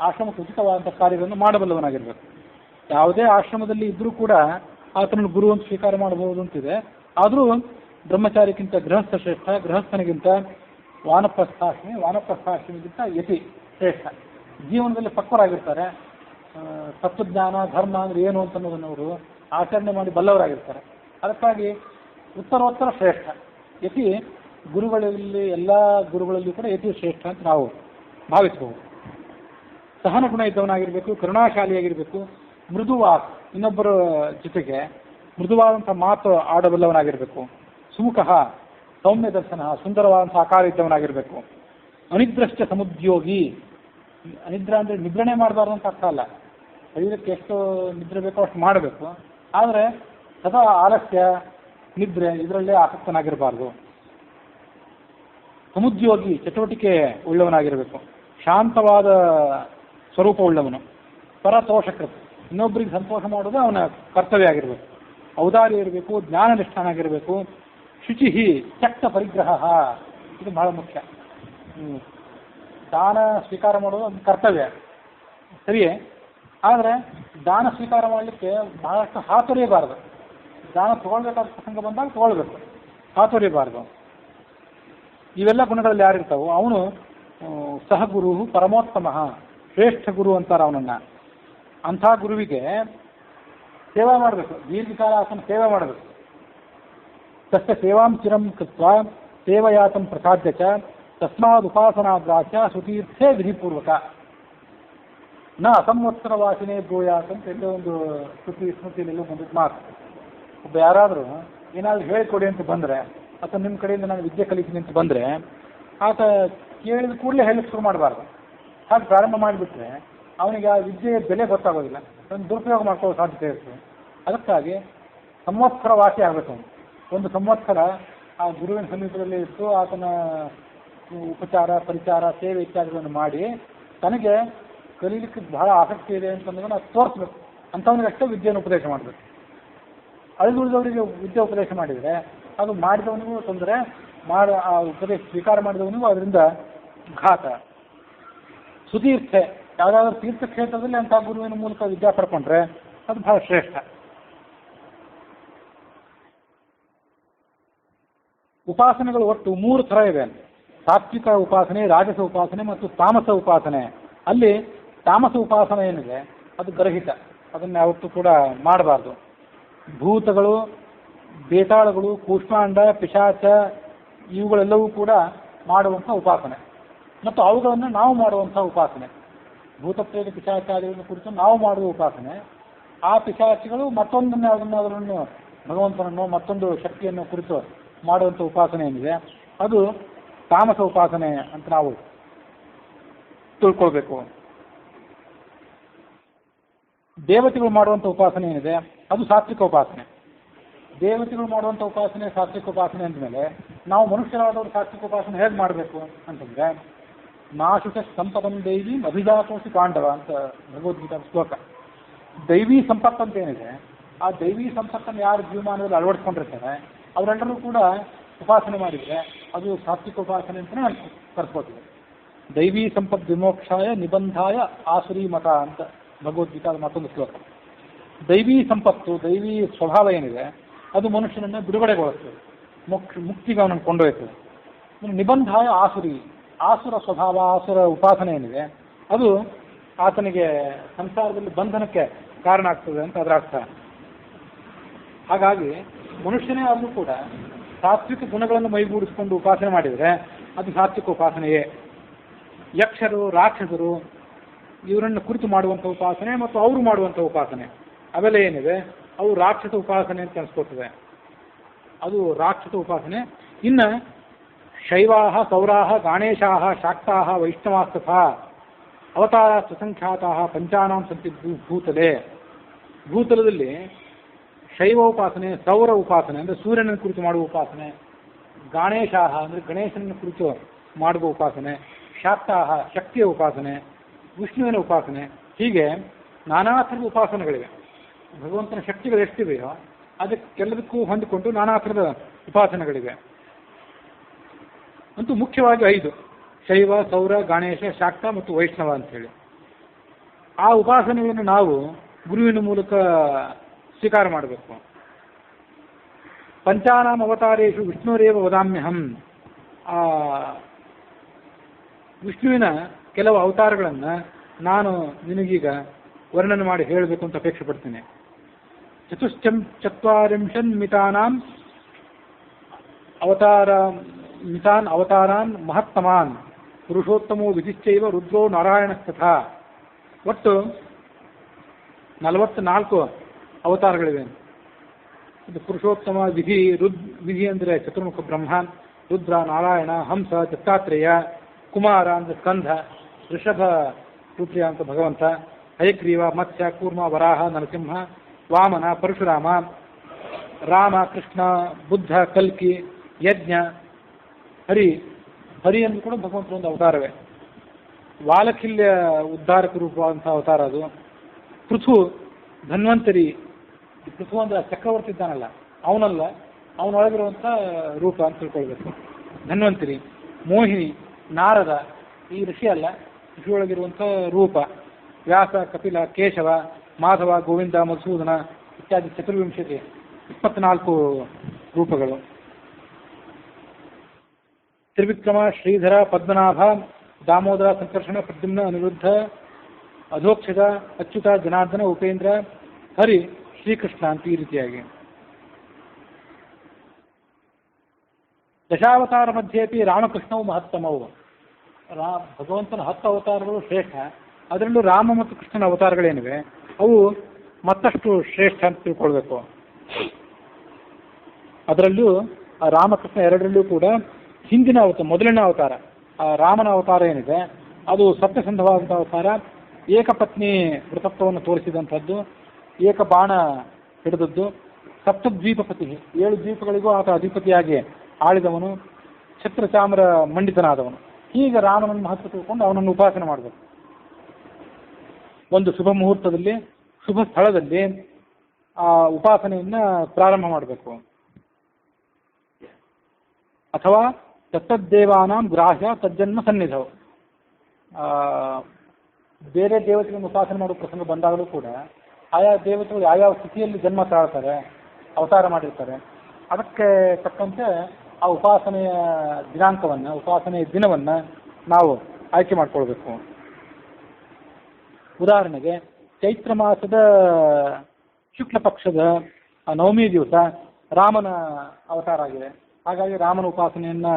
ಆಶ್ರಮಕ್ಕೆ ಉಚಿತವಾದಂಥ ಕಾರ್ಯಗಳನ್ನು ಮಾಡಬಲ್ಲವನಾಗಿರಬೇಕು. ಯಾವುದೇ ಆಶ್ರಮದಲ್ಲಿ ಇದ್ದರೂ ಕೂಡ ಆತನನ್ನು ಗುರು ಅಂತ ಸ್ವೀಕಾರ ಮಾಡಬಹುದು ಅಂತಿದೆ. ಆದರೂ ಬ್ರಹ್ಮಚಾರಿಗಿಂತ ಗೃಹಸ್ಥ ಶ್ರೇಷ್ಠ, ಗೃಹಸ್ಥನಿಗಿಂತ ವಾನಪ್ರಸ್ಥಾಶ್ರಮಿಗಿಂತ ಯತಿ ಶ್ರೇಷ್ಠ. ಜೀವನದಲ್ಲಿ ಪಕ್ವರಾಗಿರ್ತಾರೆ, ತತ್ವಜ್ಞಾನ ಧರ್ಮ ಅಂದರೆ ಏನು ಅಂತ ಅನ್ನೋದನ್ನು ಅವರು ಆಚರಣೆ ಮಾಡಿ ಬಲ್ಲವರಾಗಿರ್ತಾರೆ. ಅದಕ್ಕಾಗಿ ಉತ್ತರೋತ್ತರ ಶ್ರೇಷ್ಠ ಯತಿ. ಗುರುಗಳಲ್ಲಿ ಎಲ್ಲ ಗುರುಗಳಲ್ಲಿ ಕೂಡ ಯತಿ ಶ್ರೇಷ್ಠ ಅಂತ ನಾವು ಭಾವಿಸಬಹುದು. ಸಹನ ಗುಣ ಇದ್ದವನಾಗಿರಬೇಕು, ಕರುಣಾಶಾಲಿಯಾಗಿರಬೇಕು, ಮೃದುವಾಕ್, ಇನ್ನೊಬ್ಬರ ಜೊತೆಗೆ ಮೃದುವಾದಂಥ ಮಾತು ಆಡಬಲ್ಲವನಾಗಿರಬೇಕು, ಸುಮುಖ, ಸೌಮ್ಯ ದರ್ಶನ, ಸುಂದರವಾದಂಥ ಆಕಾರ ಇದ್ದವನಾಗಿರಬೇಕು, ಅನಿದ್ರಶ್ಚ ಸಮುದ್ಯೋಗಿ. ಅನಿದ್ರ ಅಂದರೆ ನಿದ್ರಣೆ ಮಾಡಬಾರ್ದು ಅಂತ ಅರ್ಥ ಅಲ್ಲ, ಶರೀರಕ್ಕೆ ಎಷ್ಟು ನಿದ್ರೆ ಬೇಕೋ ಅಷ್ಟು ಮಾಡಬೇಕು, ಆದರೆ ಸದಾ ಆಲಸ್ಯ, ನಿದ್ರೆ ಇದರಲ್ಲೇ ಆಸಕ್ತನಾಗಿರಬಾರ್ದು. ಸಮುದ್ಯೋಗಿ, ಚಟುವಟಿಕೆ ಉಳ್ಳವನಾಗಿರಬೇಕು, ಶಾಂತವಾದ ಸ್ವರೂಪ ಉಳ್ಳವನು, ಪರತೋಷಕೃತ, ಇನ್ನೊಬ್ಬರಿಗೆ ಸಂತೋಷ ಮಾಡೋದು ಅವನ ಕರ್ತವ್ಯ ಆಗಿರಬೇಕು, ಔದಾರ್ಯ ಇರಬೇಕು, ಜ್ಞಾನನಿಷ್ಠನಾಗಿರಬೇಕು, ಶುಚಿ, ಚಕ್ತ ಪರಿಗ್ರಹ, ಇದು ಬಹಳ ಮುಖ್ಯ. ದಾನ ಸ್ವೀಕಾರ ಮಾಡೋದು ಒಂದು ಕರ್ತವ್ಯ ಸರಿಯೇ, ಆದರೆ ದಾನ ಸ್ವೀಕಾರ ಮಾಡಲಿಕ್ಕೆ ಬಹಳಷ್ಟು ಹಾತೊರೆಯಬಾರದು. ದಾನ ತೊಗೊಳ್ಬೇಕಾದ ಪ್ರಸಂಗ ಬಂದಾಗ ತೊಗೊಳ್ಬೇಕು, ಹಾತೊರೆಯಬಾರದು. ಇವೆಲ್ಲ ಗುಣಗಳಲ್ಲಿ ಯಾರಿರ್ತಾವೋ ಅವನು ಸಹಗುರು ಪರಮೋತ್ತಮ, ಶ್ರೇಷ್ಠ ಗುರು ಅಂತಾರೆ ಅವನನ್ನು. ಅಂಥ ಗುರುವಿಗೆ ಸೇವಾ ಮಾಡಬೇಕು, ದೀರ್ಘಕಾಲ ಆತನ ಸೇವೆ ಮಾಡಬೇಕು. ತಸ್ಯ ಸೇವಾಂ ಚಿರಂ ಕೃತ್ವ ಸೇವಯಾತಂ ಪ್ರಸಾದ್ಯ ಚ ತಸ್ಮಾದ್ ಉಪಾಸನಾದ್ರಾಚ ಸುತೀರ್ಥೇ ವಿಧಿಪೂರ್ವಕ ನ ಅಸಂವತ್ಸರ ವಾಸಿನೇ ಬ್ರೂಯಾತ್ ಅಂತ ಎಲ್ಲೋ ಒಂದು ಸ್ಮೃತಿಯಲ್ಲೆಲ್ಲೋ ಬಂದಿದ್ದು ಮಾತು. ಒಬ್ಬ ಯಾರಾದರೂ ಏನಾದರೂ ಹೇಳಿಕೊಡಿ ಅಂತ ಬಂದರೆ, ಅಥವಾ ನಿಮ್ಮ ಕಡೆಯಿಂದ ನಾನು ವಿದ್ಯೆ ಕಲಿತೀನಿ ಅಂತ ಬಂದರೆ, ಆತ ಕೇಳಿದ ಕೂಡಲೇ ಹೇಳಕ್ಕೆ ಶುರು ಮಾಡಬಾರ್ದು. ಹಾಗೆ ಪ್ರಾರಂಭ ಮಾಡಿಬಿಟ್ರೆ ಅವನಿಗೆ ಆ ವಿದ್ಯೆಯ ಬೆಲೆ ಗೊತ್ತಾಗೋದಿಲ್ಲ, ಒಂದು ದುರುಪಯೋಗ ಮಾಡ್ಕೊಳ್ಳೋ ಸಾಧ್ಯತೆ ಇರ್ತದೆ. ಅದಕ್ಕಾಗಿ ಸಂವತ್ಸರ ವಾಸಿ ಆಗಬೇಕು. ಒಂದು ಸಂವತ್ಸರ ಆ ಗುರುವಿನ ಸಮೀಪದಲ್ಲಿ ಇಟ್ಟು ಆತನ ಉಪಚಾರ, ಪರಿಚಾರ, ಸೇವೆ ಇತ್ಯಾದಿಗಳನ್ನು ಮಾಡಿ ತನಗೆ ಕಲೀಲಿಕ್ಕೆ ಬಹಳ ಆಸಕ್ತಿ ಇದೆ ಅಂತಂದ್ರೆ ಅದು ತೋರಿಸ್ಬೇಕು. ಅಂಥವನಿಗೆ ಅಷ್ಟೇ ವಿದ್ಯೆಯನ್ನು ಉಪದೇಶ ಮಾಡಬೇಕು. ಅಳಿದುಳಿದವರಿಗೆ ವಿದ್ಯೆ ಉಪದೇಶ ಮಾಡಿದರೆ ಅದು ಮಾಡಿದವನಿಗೂ ತೊಂದರೆ, ಆ ಉಪದೇಶ ಸ್ವೀಕಾರ ಮಾಡಿದವನಿಗೂ ಅದರಿಂದ ಘಾತ. ಸುತೀರ್ಥೆ, ಯಾವುದಾದ್ರೂ ತೀರ್ಥಕ್ಷೇತ್ರದಲ್ಲಿ ಅಂಥ ಗುರುವಿನ ಮೂಲಕ ವಿದ್ಯಾ ಪಡ್ಕೊಂಡ್ರೆ ಅದು ಬಹಳ ಶ್ರೇಷ್ಠ. ಉಪಾಸನೆಗಳು ಒಟ್ಟು 3 ಥರ ಇವೆ. ಸಾತ್ವಿಕ ಉಪಾಸನೆ, ರಾಜಸ ಉಪಾಸನೆ ಮತ್ತು ತಾಮಸ ಉಪಾಸನೆ. ಅಲ್ಲಿ ತಾಮಸ ಉಪಾಸನೆ ಏನಿದೆ ಅದು ಗರ್ಹಿತ, ಅದನ್ನು ಯಾವತ್ತೂ ಕೂಡ ಮಾಡಬಾರ್ದು. ಭೂತಗಳು, ಬೇತಾಳಗಳು, ಕೂಷ್ಮಾಂಡ, ಪಿಶಾಚ ಇವುಗಳೆಲ್ಲವೂ ಕೂಡ ಮಾಡುವಂಥ ಉಪಾಸನೆ ಮತ್ತು ಅವುಗಳನ್ನು ನಾವು ಮಾಡುವಂಥ ಉಪಾಸನೆ. ಭೂತಪ್ರೇತ ಪಿಶಾಚಾದಿಗಳನ್ನು ಕುರಿತು ನಾವು ಮಾಡುವ ಉಪಾಸನೆ. ಆ ಪಿಶಾಚಿಗಳು ಮತ್ತೊಂದನ್ನು ಯಾವುದನ್ನು ಭಗವಂತನನ್ನು ಮತ್ತೊಂದು ಶಕ್ತಿಯನ್ನು ಕುರಿತು ಮಾಡುವಂಥ ಉಪಾಸನೆ ಏನಿದೆ ಅದು ತಾಮಸ ಉಪಾಸನೆ ಅಂತ ನಾವು ತಿಳ್ಕೊಳ್ಬೇಕು. ದೇವತೆಗಳು ಮಾಡುವಂಥ ಉಪಾಸನೆ ಏನಿದೆ ಅದು ಸಾತ್ವಿಕ ಉಪಾಸನೆ. ದೇವತೆಗಳು ಮಾಡುವಂಥ ಉಪಾಸನೆ ಸಾತ್ವಿಕ ಉಪಾಸನೆ ಅಂದಮೇಲೆ ನಾವು ಮನುಷ್ಯರಾದವರು ಸಾತ್ವಿಕ ಉಪಾಸನೆ ಹೇಗೆ ಮಾಡಬೇಕು ಅಂತಂದರೆ, ನಾಶುಷ ಸಂಪದಂ ದೈವಿ ಅಭಿಜಾತೋಸಿ ಪಾಂಡವ ಅಂತ ಭಗವದ್ಗೀತಾ ಶ್ಲೋಕ. ದೈವಿ ಸಂಪತ್ತು ಅಂತ ಏನಿದೆ ಆ ದೈವಿ ಸಂಪತ್ತನ್ನು ಯಾರು ಜೀವಮಾನದಲ್ಲಿ ಅಳವಡಿಸ್ಕೊಂಡಿರ್ತಾರೆ ಅವರೆಲ್ಲರೂ ಕೂಡ ಉಪಾಸನೆ ಮಾಡಿದರೆ ಅದು ಸಾತ್ವಿಕ ಉಪಾಸನೆ ಅಂತಲೇ ಕರ್ಕೋತೀವಿ. ದೈವಿ ಸಂಪತ್ ವಿಮೋಕ್ಷಾಯ ನಿಬಂಧಾಯ ಆಸುರಿ ಮತ ಅಂತ ಭಗವದ್ಗೀತಾದ ಮತ್ತೊಂದು ಶ್ಲೋಕ. ದೈವಿ ಸಂಪತ್ತು, ದೈವಿ ಸ್ವಭಾವ ಏನಿದೆ ಅದು ಮನುಷ್ಯನನ್ನು ಬಿಡುಗಡೆಗೊಳಿಸ್ತದೆ, ಮುಕ್ತಿಗೆ ಅವನನ್ನು ಕೊಂಡೊಯ್ತದೆ. ನಿಬಂಧಾಯ ಆಸುರಿ, ಆಸುರ ಸ್ವಭಾವ, ಆಸುರ ಉಪಾಸನೆ ಏನಿದೆ ಅದು ಆತನಿಗೆ ಸಂಸಾರದಲ್ಲಿ ಬಂಧನಕ್ಕೆ ಕಾರಣ ಆಗ್ತದೆ ಅಂತ ಅದರ ಅರ್ಥ. ಹಾಗಾಗಿ ಮನುಷ್ಯನೇ ಆದರೂ ಕೂಡ ಸಾತ್ವಿಕ ಗುಣಗಳನ್ನು ಮೈಗೂಡಿಸಿಕೊಂಡು ಉಪಾಸನೆ ಮಾಡಿದರೆ ಅದು ಸಾತ್ವಿಕ ಉಪಾಸನೆಯೇ. ಯಕ್ಷರು, ರಾಕ್ಷಸರು ಇವರನ್ನು ಕುರಿತು ಮಾಡುವಂಥ ಉಪಾಸನೆ ಮತ್ತು ಅವರು ಮಾಡುವಂಥ ಉಪಾಸನೆ ಅವೆಲ್ಲ ಏನಿದೆ ಅವು ರಾಕ್ಷಸ ಉಪಾಸನೆ ಅಂತ ಅನಿಸ್ಕೊಳ್ತದೆ, ಅದು ರಾಕ್ಷಸ ಉಪಾಸನೆ. ಇನ್ನು ಶೈವಾಹ, ಸೌರಾಹ, ಗಾಣೇಶಾಹ, ಶಾಕ್ತಾಹ, ವೈಷ್ಣವಾಸ್ತಥಾ ಅವತಾರ ಸುಸಂಖ್ಯಾತಾಹ ಪಂಚಾನಾಂ ಸಂತಿ ಭೂತಲೆ. ಭೂತಲದಲ್ಲಿ ಶೈವ ಉಪಾಸನೆ, ಸೌರ ಉಪಾಸನೆ ಅಂದರೆ ಸೂರ್ಯನ ಕುರಿತು ಮಾಡುವ ಉಪಾಸನೆ, ಗಾಣೇಶಾಹ ಅಂದರೆ ಗಣೇಶನ ಕುರಿತು ಮಾಡುವ ಉಪಾಸನೆ, ಶಾಕ್ತಾಹ ಶಕ್ತಿಯ ಉಪಾಸನೆ, ವಿಷ್ಣುವಿನ ಉಪಾಸನೆ, ಹೀಗೆ ನಾನಾ ಥರದ ಉಪಾಸನೆಗಳಿವೆ. ಭಗವಂತನ ಶಕ್ತಿಗಳು ಎಷ್ಟಿವೆಯೋ ಅದಕ್ಕೆಲ್ಲದಕ್ಕೂ ಹೊಂದಿಕೊಂಡು ನಾನಾ ಥರದ ಉಪಾಸನೆಗಳಿವೆ. ಅಂತೂ ಮುಖ್ಯವಾಗಿ 5: ಶೈವ, ಸೌರ, ಗಣೇಶ, ಶಾಕ್ತ ಮತ್ತು ವೈಷ್ಣವ ಅಂಥೇಳಿ. ಆ ಉಪಾಸನೆಯನ್ನು ನಾವು ಗುರುವಿನ ಮೂಲಕ ಸ್ವೀಕಾರ ಮಾಡಬೇಕು. ಪಂಚಾನಾಂ ಅವತಾರೇಶು ವಿಷ್ಣುರೇವ ವದಾಮ್ಯಹಂ. ವಿಷ್ಣುವಿನ ಕೆಲವು ಅವತಾರಗಳನ್ನು ನಾನು ನಿನಗೀಗ ವರ್ಣನೆ ಮಾಡಿ ಹೇಳಬೇಕು ಅಂತ ಅಪೇಕ್ಷೆ ಪಡ್ತೇನೆ. ಚತ್ವಾರಿಂಶನ್ ಮಿತಾನಾಂ ಅವತಾರಾನ್ ಮಹತ್ತಮಾನ್ ಪುರುಷೋತ್ತಮೋ ವಿಧಿಶ್ಚೈವ ರುದ್ರೋ ನಾರಾಯಣಸ್ತಥಾ. ಒಟ್ಟು 44 ಅವತಾರಗಳಿವೆ. ಇದು ಪುರುಷೋತ್ತಮ, ವಿಧಿ ಅಂದರೆ ಚತುರ್ಮುಖ ಬ್ರಹ್ಮ, ರುದ್ರ, ನಾರಾಯಣ, ಹಂಸ, ದತ್ತಾತ್ರೇಯ, ಕುಮಾರ ಅಂದರೆ ಸ್ಕಂಧ, ಋಷಭ ರೂಪಿಯ ಅಂತ ಭಗವಂತ, ಹಯಗ್ರೀವ, ಮತ್ಸ್ಯ, ಕೂರ್ಮ, ವರಾಹ, ನರಸಿಂಹ, ವಾಮನ, ಪರಶುರಾಮ, ರಾಮ, ಕೃಷ್ಣ, ಬುದ್ಧ, ಕಲ್ಕಿ, ಯಜ್ಞ, ಹರಿ ಎಂದು ಕೂಡ ಭಗವಂತನ ಒಂದು ಅವತಾರವೇ. ವಾಲಕಿಲ್ಯ ಉದ್ಧಾರಕ ರೂಪವಾದಂಥ ಅವತಾರ ಅದು. ಪೃಥು, ಧನ್ವಂತರಿ, ಪೃಥು ಅಂದರೆ ಚಕ್ರವರ್ತಿ ಇದ್ದಾನಲ್ಲ ಅವನಲ್ಲ, ಅವನೊಳಗಿರುವಂಥ ರೂಪ ಅಂತ ತಿಳ್ಕೊಳ್ಬೇಕು. ಧನ್ವಂತರಿ, ಮೋಹಿನಿ, ನಾರದ ಈ ಋಷಿ ಅಲ್ಲ, ಋಷಿಯೊಳಗಿರುವಂಥ ರೂಪ. ವ್ಯಾಸ, ಕಪಿಲ, ಕೇಶವ, ಮಾಧವ, ಗೋವಿಂದ, ಮಧುಸೂದನ ಇತ್ಯಾದಿ 24 ರೂಪಗಳು. ತ್ರಿವಿಕ್ರಮ, ಶ್ರೀಧರ, ಪದ್ಮನಾಭ, ದಾಮೋದರ, ಸಂಕರ್ಷಣ, ಪ್ರದ್ಯುಮ್ನ, ಅನಿರುದ್ಧ, ಅಧೋಕ್ಷಜ, ಅಚ್ಯುತ, ಜನಾರ್ದನ, ಉಪೇಂದ್ರ, ಹರಿ, ಶ್ರೀಕೃಷ್ಣ ಅಂತ ಈ ರೀತಿಯಾಗಿ ದಶಾವತಾರ ಮಧ್ಯೆಪಿ ರಾಮಕೃಷ್ಣವು ಮಹತ್ತಮವು. ಭಗವಂತನ 10 ಅವತಾರಗಳು ಶ್ರೇಷ್ಠ. ಅದರಲ್ಲೂ ರಾಮ ಮತ್ತು ಕೃಷ್ಣನ ಅವತಾರಗಳೇನಿವೆ ಅವು ಮತ್ತಷ್ಟು ಶ್ರೇಷ್ಠ ಅಂತ ತಿಳ್ಕೊಳ್ಬೇಕು. ಅದರಲ್ಲೂ ರಾಮಕೃಷ್ಣ ಎರಡರಲ್ಲೂ ಕೂಡ ಹಿಂದಿನ ಮೊದಲನೇ ಅವತಾರ ರಾಮನ ಅವತಾರ ಏನಿದೆ ಅದು ಸತ್ಯಸಂಧವಾದಂಥ ಅವತಾರ. ಏಕಪತ್ನಿ ವೃತತ್ವವನ್ನು ತೋರಿಸಿದಂಥದ್ದು, ಏಕ ಬಾಣ ಹಿಡಿದದ್ದು, ಸಪ್ತದ್ವೀಪಪತಿ 7 ದ್ವೀಪಗಳಿಗೂ ಆತ ಅಧಿಪತಿಯಾಗಿ ಆಳಿದವನು, ಛತ್ರಚಾಮರ ಮಂಡಿತನಾದವನು. ಹೀಗೆ ರಾಮನನ್ನು ಮಹತ್ವ ತಿಳ್ಕೊಂಡು ಅವನನ್ನು ಉಪಾಸನೆ ಮಾಡಬೇಕು. ಒಂದು ಶುಭ ಮುಹೂರ್ತದಲ್ಲಿ, ಶುಭ ಸ್ಥಳದಲ್ಲಿ ಆ ಉಪಾಸನೆಯನ್ನು ಪ್ರಾರಂಭ ಮಾಡಬೇಕು. ಅಥವಾ ತತ್ತದ್ದೇವಾನಾಂ ಗ್ರಾಹ್ಯ ತಜ್ಜನ್ಮ ಸನ್ನಿಧವು. ಬೇರೆ ದೇವತೆಗಳನ್ನು ಉಪಾಸನೆ ಮಾಡುವ ಪ್ರಸಂಗ ಬಂದಾಗಲೂ ಕೂಡ ಆಯಾ ದೇವತೆಗಳು ಯಾವ್ಯಾವ ಸ್ಥಿತಿಯಲ್ಲಿ ಜನ್ಮ ತಾಳ್ತಾರೆ, ಅವತಾರ ಮಾಡಿರ್ತಾರೆ, ಅದಕ್ಕೆ ತಕ್ಕಂತೆ ಆ ಉಪಾಸನೆಯ ದಿನಾಂಕವನ್ನು, ಉಪಾಸನೆಯ ದಿನವನ್ನು ನಾವು ಆಯ್ಕೆ ಮಾಡಿಕೊಳ್ಬೇಕು. ಉದಾಹರಣೆಗೆ ಚೈತ್ರ ಮಾಸದ ಶುಕ್ಲ ಪಕ್ಷದ ನವಮಿ ದಿವಸ ರಾಮನ ಅವತಾರ ಆಗಿದೆ. ಹಾಗಾಗಿ ರಾಮನ ಉಪಾಸನೆಯನ್ನು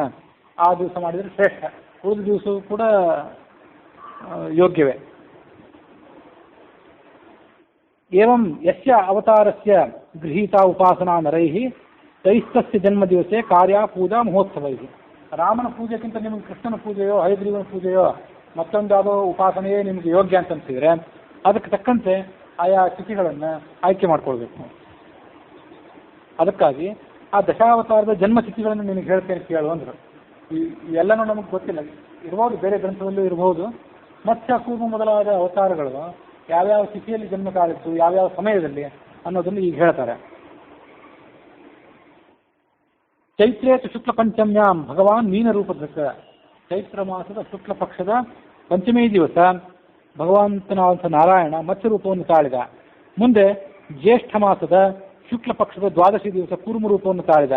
ಆ ದಿವಸ ಮಾಡಿದರೆ ಶ್ರೇಷ್ಠ. ಉಳಿದ ದಿವಸವೂ ಕೂಡ ಯೋಗ್ಯವೇ. ಏವಂ ಯಸ್ಯ ಅವತಾರಸ್ಯ ಗೃಹೀತಾ ಉಪಾಸನಾ ನರೈಃ ತೈಸ್ತಸ್ಯ ಜನ್ಮ ದಿವಸೆ ಕಾರ್ಯ ಪೂಜಾ ಮಹೋತ್ಸವ ಇದೆ. ರಾಮನ ಪೂಜೆಗಿಂತ ನಿಮಗೆ ಕೃಷ್ಣನ ಪೂಜೆಯೋ ಹಯಗ್ರೀವನ ಪೂಜೆಯೋ ಮತ್ತೊಂದು ಯಾವುದೋ ಉಪಾಸನೆಯೇ ನಿಮಗೆ ಯೋಗ್ಯ ಅಂತ ಅನಿಸಿದರೆ ಅದಕ್ಕೆ ತಕ್ಕಂತೆ ಆಯಾ ತಿಥಿಗಳನ್ನು ಆಯ್ಕೆ ಮಾಡ್ಕೊಳ್ಬೇಕು. ಅದಕ್ಕಾಗಿ ಆ ದಶಾವತಾರದ ಜನ್ಮ ತಿಥಿಗಳನ್ನು ನಿನಗೆ ಹೇಳ್ತೇನೆ ಕೇಳು ಅಂದರು. ಇವೆಲ್ಲನೂ ನಮಗೆ ಗೊತ್ತಿಲ್ಲ, ಇರ್ಬೋದು ಬೇರೆ ಗ್ರಂಥದಲ್ಲೂ ಇರಬಹುದು. ಮತ್ಸ್ಯ ಕೂರ್ಮ ಮೊದಲಾದ ಅವತಾರಗಳು ಯಾವ್ಯಾವ ತಿಥಿಯಲ್ಲಿ ಜನ್ಮ ತಾಳಿತ್ತು, ಯಾವ್ಯಾವ ಸಮಯದಲ್ಲಿ ಅನ್ನೋದನ್ನು ಈಗ ಹೇಳ್ತಾರೆ. ಚೈತ್ರೇತ ಶುಕ್ಲ ಪಂಚಮ್ಯಾಂ ಭಗವಾನ್ ಮೀನ ರೂಪಧೃತ. ಚೈತ್ರ ಮಾಸದ ಶುಕ್ಲ ಪಕ್ಷದ ಪಂಚಮಿ ದಿವಸ ಭಗವಂತನಾದಂಥ ನಾರಾಯಣ ಮತ್ಸ್ಯ ರೂಪವನ್ನು ತಾಳಿದ. ಮುಂದೆ ಜ್ಯೇಷ್ಠ ಮಾಸದ ಶುಕ್ಲ ಪಕ್ಷದ ದ್ವಾದಶಿ ದಿವಸ ಕೂರ್ಮ ರೂಪವನ್ನು ತಾಳಿದ.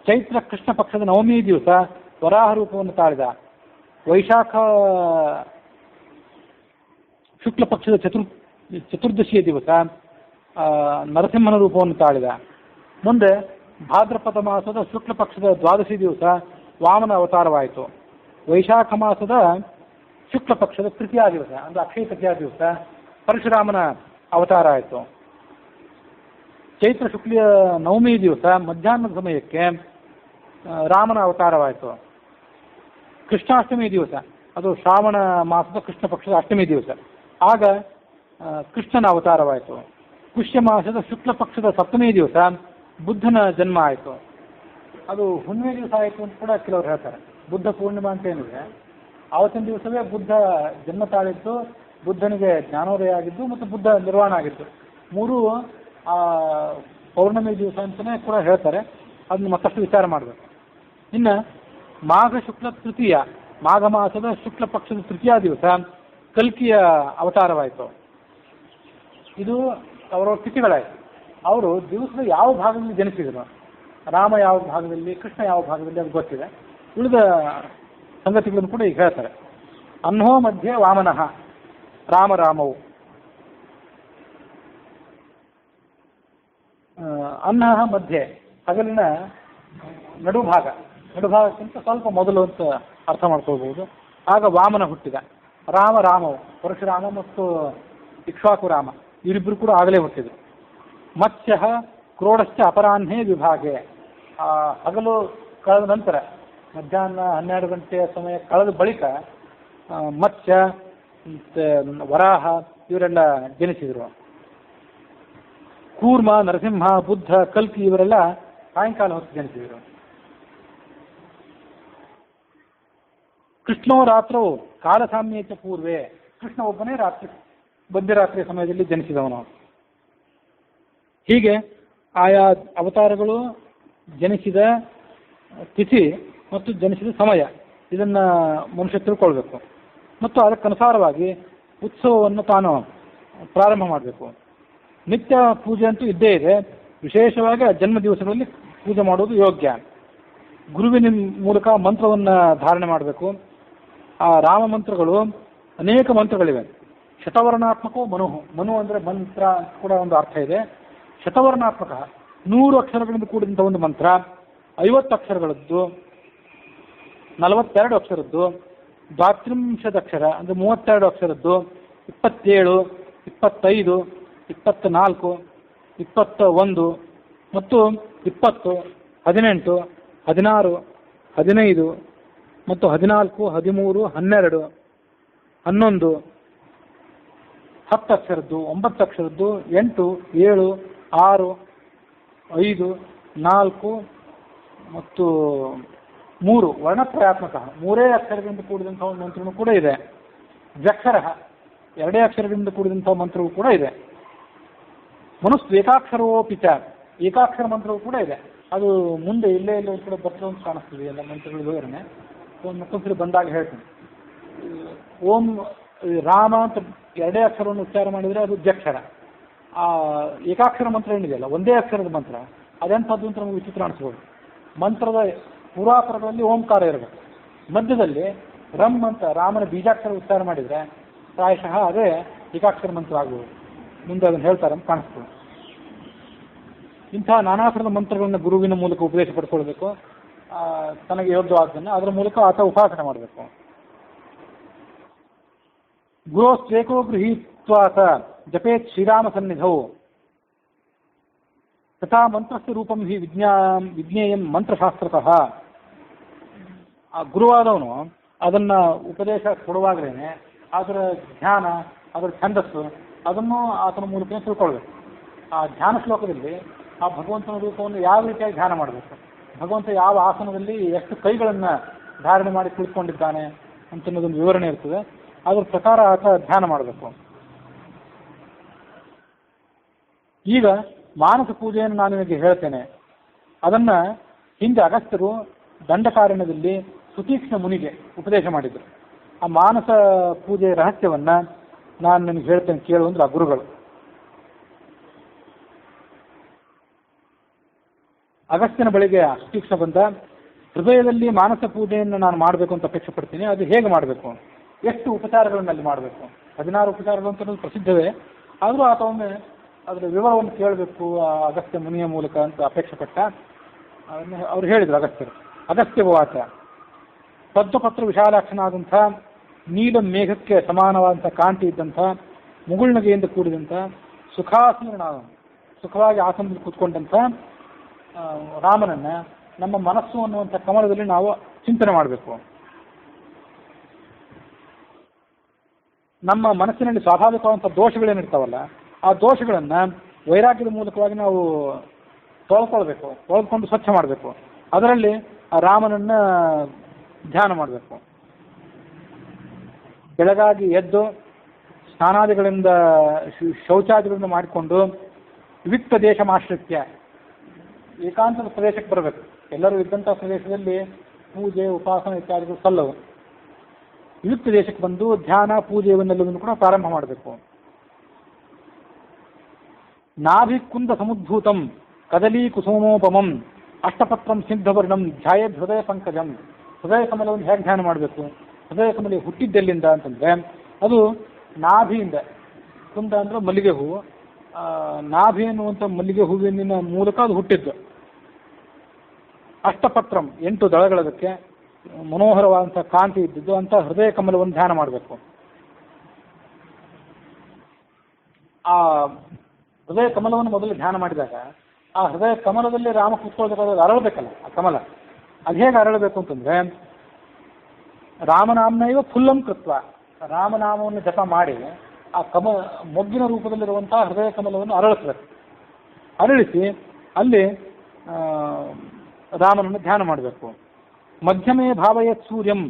ಚೈತ್ರ ಕೃಷ್ಣ ಪಕ್ಷದ ನವಮಿ ದಿವಸ ವರಾಹ ರೂಪವನ್ನು ತಾಳಿದ. ವೈಶಾಖ ಶುಕ್ಲ ಪಕ್ಷದ ಚತುರ್ದಶಿಯ ದಿವಸ ನರಸಿಂಹನ ರೂಪವನ್ನು ತಾಳಿದ. ಮುಂದೆ ಭಾದ್ರಪದ ಮಾಸದ ಶುಕ್ಲ ಪಕ್ಷದ ದ್ವಾದಶಿ ದಿವಸ ವಾಮನ ಅವತಾರವಾಯಿತು. ವೈಶಾಖ ಮಾಸದ ಶುಕ್ಲ ಪಕ್ಷದ ತೃತೀಯ ದಿವಸ ಅಂದರೆ ಅಕ್ಷಯ ತೃತೀಯ ದಿವಸ ಪರಶುರಾಮನ ಅವತಾರ ಆಯಿತು. ಚೈತ್ರ ಶುಕ್ಲಿಯ ನವಮಿ ದಿವಸ ಮಧ್ಯಾಹ್ನದ ಸಮಯಕ್ಕೆ ರಾಮನ ಅವತಾರವಾಯಿತು. ಕೃಷ್ಣಾಷ್ಟಮಿ ದಿವಸ ಅದು ಶ್ರಾವಣ ಮಾಸದ ಕೃಷ್ಣ ಪಕ್ಷದ ಅಷ್ಟಮಿ ದಿವಸ, ಆಗ ಕೃಷ್ಣನ ಅವತಾರವಾಯಿತು. ಪುಷ್ಯ ಮಾಸದ ಶುಕ್ಲ ಪಕ್ಷದ ಸಪ್ತಮಿ ದಿವಸ ಬುದ್ಧನ ಜನ್ಮ ಆಯಿತು. ಅದು ಹುಣ್ಣಿಮೆ ದಿವಸ ಆಯಿತು ಅಂತ ಕೂಡ ಕೆಲವರು ಹೇಳ್ತಾರೆ. ಬುದ್ಧ ಪೂರ್ಣಿಮಾ ಅಂತ ಏನಿದೆ ಆವತ್ತಿನ ದಿವಸವೇ ಬುದ್ಧ ಜನ್ಮ ತಾಳಿದ್ದು, ಬುದ್ಧನಿಗೆ ಜ್ಞಾನೋದಯ ಆಗಿದ್ದು ಮತ್ತು ಬುದ್ಧ ನಿರ್ವಾಣ ಆಗಿದ್ದು ಮೂರೂ ಆ ಪೌರ್ಣಮಿ ದಿವಸ ಅಂತಲೇ ಕೂಡ ಹೇಳ್ತಾರೆ. ಅದನ್ನು ಮತ್ತಷ್ಟು ವಿಚಾರ ಮಾಡಬೇಕು. ಇನ್ನು ಮಾಘ ಶುಕ್ಲ ತೃತೀಯ, ಮಾಘ ಮಾಸದ ಶುಕ್ಲ ಪಕ್ಷದ ತೃತೀಯ ದಿವಸ ಕಲ್ಕಿಯ ಅವತಾರವಾಯಿತು. ಇದು ಅವರ ತಿಥಿಗಳಾಯಿತು. ಅವರು ದಿವಸದ ಯಾವ ಭಾಗದಲ್ಲಿ ಜನಿಸಿದರು, ರಾಮ ಯಾವ ಭಾಗದಲ್ಲಿ, ಕೃಷ್ಣ ಯಾವ ಭಾಗದಲ್ಲಿ ಅದು ಗೊತ್ತಿದೆ. ಉಳಿದ ಸಂಗತಿಗಳನ್ನು ಕೂಡ ಈಗ ಹೇಳ್ತಾರೆ. ಅಹ್ನೋ ಮಧ್ಯೆ ವಾಮನಃ ರಾಮವು. ಅನ್ನಃ ಮಧ್ಯೆ ಹಗಲಿನ ನಡುಭಾಗಕ್ಕಿಂತ ಸ್ವಲ್ಪ ಮೊದಲು ಅಂತ ಅರ್ಥ ಮಾಡ್ಕೊಳ್ಬಹುದು. ಆಗ ವಾಮನ ಹುಟ್ಟಿದ. ರಾಮವು ಪರಶುರಾಮ ಮತ್ತು ಇಕ್ಷ್ವಾಕು ರಾಮ ಇವರಿಬ್ಬರು ಕೂಡ ಆಗಲೇ ಹುಟ್ಟಿದರು. ಮತ್ಸ್ಯ ಕ್ರೋಡಶ್ಚ ಅಪರಾಹ್ನೇ ವಿಭಾಗೆ. ಹಗಲು ಕಳೆದ ನಂತರ ಮಧ್ಯಾಹ್ನ 12 ಗಂಟೆಯ ಸಮಯ ಕಳೆದ ಬಳಿಕ ಮತ್ಸ್ಯ ವರಾಹ ಇವರೆಲ್ಲ ಜನಿಸಿದರು. ಕೂರ್ಮ, ನರಸಿಂಹ, ಬುದ್ಧ, ಕಲ್ಕಿ ಇವರೆಲ್ಲ ಸಾಯಂಕಾಲ ಹೊತ್ತು ಜನಿಸಿದರು. ಕೃಷ್ಣೋ ರಾತ್ರೋ ಕಾಲಸಾಮ್ಯೇಚ ಪೂರ್ವೆ. ಕೃಷ್ಣ ಒಬ್ಬನೇ ಮಧ್ಯರಾತ್ರಿಯ ಸಮಯದಲ್ಲಿ ಜನಿಸಿದವನು. ಹೀಗೆ ಆಯಾ ಅವತಾರಗಳು ಜನಿಸಿದ ತಿಥಿ ಮತ್ತು ಜನಿಸಿದ ಸಮಯ ಇದನ್ನು ಮನುಷ್ಯ ತಿಳ್ಕೊಳ್ಬೇಕು ಮತ್ತು ಅದಕ್ಕನುಸಾರವಾಗಿ ಉತ್ಸವವನ್ನು ತಾನು ಪ್ರಾರಂಭ ಮಾಡಬೇಕು. ನಿತ್ಯ ಪೂಜೆ ಅಂತೂ ಇದ್ದೇ ಇದೆ. ವಿಶೇಷವಾಗಿ ಆ ಜನ್ಮ ದಿವಸಗಳಲ್ಲಿ ಪೂಜೆ ಮಾಡುವುದು ಯೋಗ್ಯ. ಗುರುವಿನ ಮೂಲಕ ಮಂತ್ರವನ್ನು ಧಾರಣೆ ಮಾಡಬೇಕು. ಆ ರಾಮ ಮಂತ್ರಗಳು ಅನೇಕ ಮಂತ್ರಗಳಿವೆ. ಶತವರ್ಣಾತ್ಮಕೋ ಮನು ಅಂದರೆ ಮಂತ್ರ ಕೂಡ ಒಂದು ಅರ್ಥ ಇದೆ. ಶತವರ್ಣಾತ್ಮಕ 100 ಅಕ್ಷರಗಳಿಂದ ಕೂಡಿದಂಥ ಒಂದು ಮಂತ್ರ, 50 ಅಕ್ಷರಗಳದ್ದು, 42 ಅಕ್ಷರದ್ದು, 32 ಅಕ್ಷರ ಅಂದರೆ 32 ಅಕ್ಷರದ್ದು, 27, 25, 24, 21 ಮತ್ತು 20, 18, 16, 15 ಮತ್ತು 14, 13, 12, 11, 10 ಅಕ್ಷರದ್ದು, 9 ಅಕ್ಷರದ್ದು, 8, 7, 6, 5, 4 ಮತ್ತು 3 ವರ್ಣತ್ರಯಾತ್ಮಕ 3 ಅಕ್ಷರದಿಂದ ಕೂಡಿದಂಥ ಒಂದು ಮಂತ್ರವೂ ಕೂಡ ಇದೆ. ಜಕ್ಷರ 2 ಅಕ್ಷರದಿಂದ ಕೂಡಿದಂಥ ಮಂತ್ರವೂ ಕೂಡ ಇದೆ. ಮನುಸ್ತು ಏಕಾಕ್ಷರೋಪಿಚ ಏಕಾಕ್ಷರ ಮಂತ್ರವೂ ಕೂಡ ಇದೆ. ಅದು ಮುಂದೆ ಇಲ್ಲೇ ಒಂದು ಕಡೆ ಬರ್ತದೆ ಅಂತ ಕಾಣಿಸ್ತದೆ ಎಲ್ಲ ಮಂತ್ರಗಳು ವಿವರಣೆ. ಮತ್ತೊಂದ್ಸರಿ ಬಂದಾಗ ಹೇಳ್ತೀನಿ. ಓಂ ರಾಮ ಅಂತ 2 ಅಕ್ಷರವನ್ನು ಉಚ್ಚಾರ ಮಾಡಿದರೆ ಅದು ಜಕ್ಷರ. ಆ ಏಕಾಕ್ಷರ ಮಂತ್ರ ಏನಿದೆಯಲ್ಲ, ಒಂದೇ ಅಕ್ಷರದ ಮಂತ್ರ, ಅದೆಂಥದ್ದು ಅಂತ ನಮಗೆ ವಿಚಿತ್ರ ಅನಿಸ್ಬೋದು. ಮಂತ್ರದ ಪೂರ್ವಾಪರಗಳಲ್ಲಿ ಓಂಕಾರ ಇರಬೇಕು, ಮಧ್ಯದಲ್ಲಿ ರಮ್ ಅಂತ ರಾಮನ ಬೀಜಾಕ್ಷರ ಉಚ್ಚಾರ ಮಾಡಿದರೆ ಪ್ರಾಯಶಃ ಅದೇ ಏಕಾಕ್ಷರ ಮಂತ್ರ ಆಗ್ಬೋದು. ಮುಂದೆ ಅದನ್ನು ಹೇಳ್ತಾರೆ ಅಂತ ಕಾಣಿಸ್ತದೆ. ಇಂಥ ನಾನಾ ಥರದ ಮಂತ್ರಗಳನ್ನು ಗುರುವಿನ ಮೂಲಕ ಉಪದೇಶ ಪಡ್ಕೊಳ್ಬೇಕು. ತನಗೆ ಯೋಗ್ಯವಾದ್ದನ್ನು ಅದರ ಮೂಲಕ ಆತ ಉಪಾಸನೆ ಮಾಡಬೇಕು. ಗುರೋಸ್ವೇಕೋ ಗೃಹೀತ್ವಾಸ ಜಪೇತ್ ಶ್ರೀರಾಮ ಸನ್ನಿಧೌ ತಥಾ ಮಂತ್ರಸ್ಯ ರೂಪಂ ಹಿ ವಿಜ್ಞೇಯಂ ಮಂತ್ರಶಾಸ್ತ್ರತಃ. ಆ ಗುರುವಾದವನು ಅದನ್ನ ಉಪದೇಶ ಕೊಡುವಾಗಲೇ ಅದರ ಧ್ಯಾನ, ಅದರ ಛಂದಸ್ಸು ಅದನ್ನು ಆತನ ಮೂಲಕ ತಿಳ್ಕೊಳ್ಬೇಕು. ಆ ಧ್ಯಾನ ಶ್ಲೋಕದಲ್ಲಿ ಆ ಭಗವಂತನ ರೂಪವನ್ನು ಯಾವ ರೀತಿಯಾಗಿ ಧ್ಯಾನ ಮಾಡಬೇಕು, ಭಗವಂತ ಯಾವ ಆಸನದಲ್ಲಿ ಎಷ್ಟು ಕೈಗಳನ್ನು ಧಾರಣೆ ಮಾಡಿ ಕುಳಿತುಕೊಂಡಿದ್ದಾನೆ ಅಂತನ್ನೋದೊಂದು ವಿವರಣೆ ಇರ್ತದೆ. ಅದ್ರ ಪ್ರಕಾರ ಆತ ಧ್ಯಾನ ಮಾಡಬೇಕು. ಈಗ ಮಾನಸ ಪೂಜೆಯನ್ನು ನಾನು ನಿಮಗೆ ಹೇಳ್ತೇನೆ. ಅದನ್ನ ಹಿಂದೆ ಅಗಸ್ತ್ಯರು ದಂಡಕಾರಣ್ಯದಲ್ಲಿ ಸುತೀಕ್ಷ್ಣ ಮುನಿಗೆ ಉಪದೇಶ ಮಾಡಿದರು. ಆ ಮಾನಸ ಪೂಜೆಯ ರಹಸ್ಯವನ್ನ ನಾನು ನಿಮಗೆ ಹೇಳ್ತೇನೆ, ಕೇಳು ಅಂದ್ರೆ ಆ ಗುರುಗಳು. ಅಗಸ್ತ್ಯನ ಬಳಿಗೆ ಸುತೀಕ್ಷ್ಣ ಬಂದ, ಹೃದಯದಲ್ಲಿ ಮಾನಸ ಪೂಜೆಯನ್ನು ನಾನು ಮಾಡಬೇಕು ಅಂತ ಅಪೇಕ್ಷೆ ಪಡ್ತೀನಿ, ಅದು ಹೇಗೆ ಮಾಡಬೇಕು, ಎಷ್ಟು ಉಪಚಾರಗಳನ್ನಲ್ಲಿ ಮಾಡಬೇಕು, 16 ಉಪಚಾರಗಳು ಅಂತ ಪ್ರಸಿದ್ಧವೇ, ಆದರೂ ಆತ ಒಮ್ಮೆ ಅದರ ವಿವರವನ್ನು ಕೇಳಬೇಕು ಆ ಅಗಸ್ತ್ಯ ಮುನಿಯ ಮೂಲಕ ಅಂತ ಅಪೇಕ್ಷೆ ಪಟ್ಟ. ಅವ್ರು ಹೇಳಿದರು ಅಗಸ್ತ್ಯರು. ಅಗಸ್ತ್ಯವಾಚ ಪದ್ಮಪತ್ರ ವಿಶಾಲಾಕ್ಷನಾದಂಥ ನೀಲ ಮೇಘಕ್ಕೆ ಸಮಾನವಾದಂಥ ಕಾಂತಿ ಇದ್ದಂಥ ಮುಗುಳ್ನಗೆಯಿಂದ ಕೂಡಿದಂಥ ಸುಖವಾಗಿ ಆಸನದಲ್ಲಿ ಕೂತ್ಕೊಂಡಂಥ ರಾಮನನ್ನ ನಮ್ಮ ಮನಸ್ಸು ಅನ್ನುವಂಥ ಕಮಲದಲ್ಲಿ ನಾವು ಚಿಂತನೆ ಮಾಡಬೇಕು. ನಮ್ಮ ಮನಸ್ಸಿನಲ್ಲಿ ಸ್ವಾಭಾವಿಕವಾದಂಥ ದೋಷಗಳೇನಿರ್ತಾವಲ್ಲ, ಆ ದೋಷಗಳನ್ನು ವೈರಾಗ್ಯದ ಮೂಲಕವಾಗಿ ನಾವು ತೊಳೆದುಕೊಂಡು ಸ್ವಚ್ಛ ಮಾಡಬೇಕು. ಅದರಲ್ಲಿ ಆ ರಾಮನನ್ನ ಧ್ಯಾನ ಮಾಡಬೇಕು. ಬೆಳಗಾಗಿ ಎದ್ದು ಸ್ನಾನಾದಿಗಳಿಂದ ಶೌಚಾದಿಗಳಿಂದ ಮಾಡಿಕೊಂಡು ವಿವಿಕ್ತ ದೇಶಮಾಶ್ರಿತ್ಯ ಏಕಾಂತದ ಪ್ರದೇಶಕ್ಕೆ ಬರಬೇಕು. ಎಲ್ಲರೂ ಇದ್ದಂಥ ಪ್ರದೇಶದಲ್ಲಿ ಪೂಜೆ ಉಪಾಸನೆ ಇತ್ಯಾದಿಗಳು ಸಲ್ಲವು. ವಿವಿಕ್ತ ದೇಶಕ್ಕೆ ಬಂದು ಧ್ಯಾನ ಪೂಜೆಯವನ್ನೆಲ್ಲವನ್ನು ಕೂಡ ಪ್ರಾರಂಭ ಮಾಡಬೇಕು. ನಾಭಿಕುಂದ ಸಮುದ್ಭೂತಂ ಕದಲೀ ಕುಸುಮೋಪಮಂ ಅಷ್ಟಪತ್ರಂ ಸಿದ್ಧವರ್ಣಂ ಧ್ಯಾಯೇದ್ ಹೃದಯ ಪಂಕಜಂ. ಹೃದಯ ಕಮಲವನ್ನು ಹೇಗೆ ಧ್ಯಾನ ಮಾಡಬೇಕು, ಹೃದಯ ಕಮಲ ಹುಟ್ಟಿದ್ದೆಲ್ಲಿಂದ ಅಂತಂದರೆ ಅದು ನಾಭಿಯಿಂದ. ಕುಂದ ಅಂದರೆ ಮಲ್ಲಿಗೆ ಹೂವು, ನಾಭಿ ಎನ್ನುವಂಥ ಮಲ್ಲಿಗೆ ಹೂವಿನ ಮೂಲಕ ಅದು ಹುಟ್ಟಿದ್ದು. ಅಷ್ಟಪತ್ರಂ 8 ದಳಗಳದಕ್ಕೆ ಮನೋಹರವಾದಂಥ ಕಾಂತಿ ಇದ್ದಿದ್ದು ಅಂತ ಹೃದಯ ಕಮಲವನ್ನು ಧ್ಯಾನ ಮಾಡಬೇಕು. ಆ ಹೃದಯ ಕಮಲವನ್ನು ಮೊದಲು ಧ್ಯಾನ ಮಾಡಿದಾಗ ಆ ಹೃದಯ ಕಮಲದಲ್ಲಿ ರಾಮ ಕೂತ್ಕೊಳ್ಬೇಕಾದ್ರೆ ಅರಳಬೇಕಲ್ಲ ಆ ಕಮಲ. ಅದು ಹೇಗೆ ಅರಳಬೇಕು ಅಂತಂದ್ರೆ ರಾಮನಾಮನೈವ ಫುಲ್ಲಂ ಕೃತ್ವ, ರಾಮನಾಮವನ್ನು ಜಪ ಮಾಡಿ ಆ ಮೊಗ್ಗಿನ ರೂಪದಲ್ಲಿರುವಂತಹ ಹೃದಯ ಕಮಲವನ್ನು ಅರಳಿಸಬೇಕು. ಅರಳಿಸಿ ಅಲ್ಲಿ ರಾಮನನ್ನು ಧ್ಯಾನ ಮಾಡಬೇಕು. ಮಧ್ಯಮೇ ಭಾವಯತ್ ಸೂರ್ಯಂ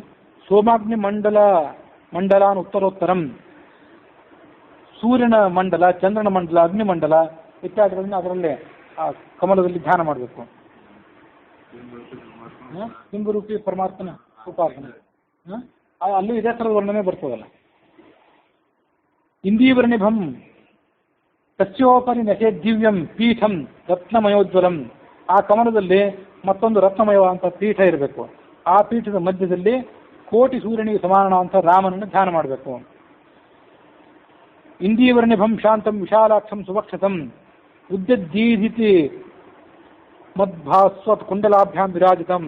ಸೋಮಾಗ್ನಿ ಮಂಡಲಾನ್ ಉತ್ತರೋತ್ತರಂ. ಸೂರ್ಯನ ಮಂಡಲ, ಚಂದ್ರನ ಮಂಡಲ, ಅಗ್ನಿಮಂಡಲ ಇತ್ಯಾದಿಗಳನ್ನು ಅದರಲ್ಲಿ ಆ ಕಮಲದಲ್ಲಿ ಧ್ಯಾನ ಮಾಡಬೇಕು. ಬಿಂಬರೂಪಿ ಪರಮಾತ್ಮನ ಉಪಾಸನೆ ಅಲ್ಲಿ ಇದೇ ಥರದ ವರ್ಣನೆ ಬರ್ತದಲ್ಲ. ಇಂದೀವರ್ಣಿಭಂ ತಸ್ಯೋಪರಿ ನಶೇ ದಿವ್ಯಂ ಪೀಠಂ ರತ್ನಮಯೋಜ್ವಲಂ. ಆ ಕಮಲದಲ್ಲಿ ಮತ್ತೊಂದು ರತ್ನಮಯವಾದಂಥ ಪೀಠ ಇರಬೇಕು. ಆ ಪೀಠದ ಮಧ್ಯದಲ್ಲಿ ಕೋಟಿ ಸೂರ್ಯನಿಗೆ ಸಮಾನವಾದಂಥ ರಾಮನನ್ನು ಧ್ಯಾನ ಮಾಡಬೇಕು. ಇಂದೀವರ್ಣಿಭಂ ಶಾಂತಂ ವಿಶಾಲಾಕ್ಷಂ ಸುವಕ್ಷತಂ ಉದ್ಯದ್ದೀಧಿತಿ ಮದ್ಭಾಸ್ವತ್ ಕುಂಡಲಾಭ್ಯಾಂ ವಿರಾಜಿತಂ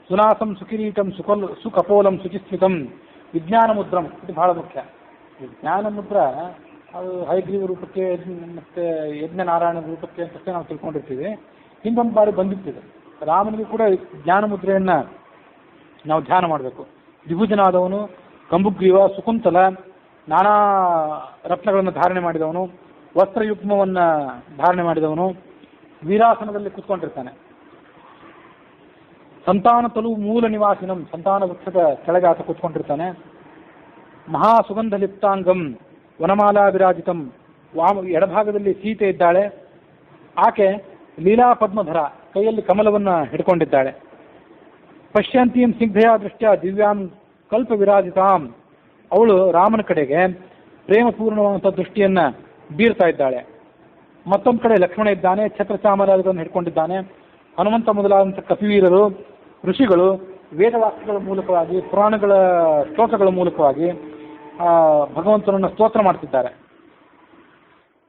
ಸುನಾಸಂ ಸುಕಿರೀಟಂ ಸುಕಪೋಲಂ ಶುಚಿಸ್ಮಿತಂ ವಿಜ್ಞಾನ ಮುದ್ರಂ. ಇದು ಬಹಳ ಮುಖ್ಯ. ವಿಜ್ಞಾನ ಮುದ್ರ ಅದು ಹಯಗ್ರೀವ ರೂಪಕ್ಕೆ ಮತ್ತೆ ಯಜ್ಞನಾರಾಯಣ ರೂಪಕ್ಕೆ ಅಂತ ನಾವು ತಿಳ್ಕೊಂಡಿರ್ತೀವಿ. ಹಿಂದೊಂದು ಬಾರಿ ಬಂದಿರ್ತಿದೆ. ರಾಮನಿಗೆ ಕೂಡ ಜ್ಞಾನ ಮುದ್ರೆಯನ್ನ ನಾವು ಧ್ಯಾನ ಮಾಡಬೇಕು. ದ್ವಿಭುಜನಾದವನು, ಕಂಬುಗ್ರೀವ, ಸುಕುಂತಲ, ನಾನಾ ರತ್ನಗಳನ್ನು ಧಾರಣೆ ಮಾಡಿದವನು, ವಸ್ತ್ರಯುಗ್ಮವನ್ನು ಧಾರಣೆ ಮಾಡಿದವನು, ವೀರಾಸನದಲ್ಲಿ ಕೂತ್ಕೊಂಡಿರ್ತಾನೆ. ಸಂತಾನ ತಲು ಮೂಲ ನಿವಾಸಿನಂ, ಸಂತಾನ ವೃಕ್ಷದ ಕೆಳಗೆ ಆತ ಕೂತ್ಕೊಂಡಿರ್ತಾನೆ. ಮಹಾ ಸುಗಂಧ ಲಿಪ್ತಾಂಗಂ ವನಮಾಲಾ ವಿರಾಜಿತಂ. ಎಡಭಾಗದಲ್ಲಿ ಸೀತೆ ಇದ್ದಾಳೆ. ಆಕೆ ಲೀಲಾ ಪದ್ಮಧರ, ಕೈಯಲ್ಲಿ ಕಮಲವನ್ನು ಹಿಡ್ಕೊಂಡಿದ್ದಾಳೆ. ಪಶ್ಯಂತೀಂ ಸಿಗ್ಧೆಯ ದೃಷ್ಟ್ಯ ದಿವ್ಯಾಂ ಕಲ್ಪ ವಿರಾಜಿತಾಂ. ಅವಳು ರಾಮನ ಕಡೆಗೆ ಪ್ರೇಮಪೂರ್ಣವಾದಂಥ ದೃಷ್ಟಿಯನ್ನ ಬೀರ್ತಾ ಇದ್ದಾಳೆ. ಮತ್ತೊಂದು ಕಡೆ ಲಕ್ಷ್ಮಣ ಇದ್ದಾನೆ, ಛತ್ರಚಾಮರಾಜಗಳನ್ನು ಹಿಡ್ಕೊಂಡಿದ್ದಾನೆ. ಹನುಮಂತ ಮೊದಲಾದಂಥ ಕಪಿವೀರರು, ಋಷಿಗಳು ವೇದವಾಕ್ಯಗಳ ಮೂಲಕವಾಗಿ, ಪುರಾಣಗಳ ಶ್ಲೋಕಗಳ ಮೂಲಕವಾಗಿ ಭಗವಂತನನ್ನು ಸ್ತೋತ್ರ ಮಾಡ್ತಿದ್ದಾರೆ.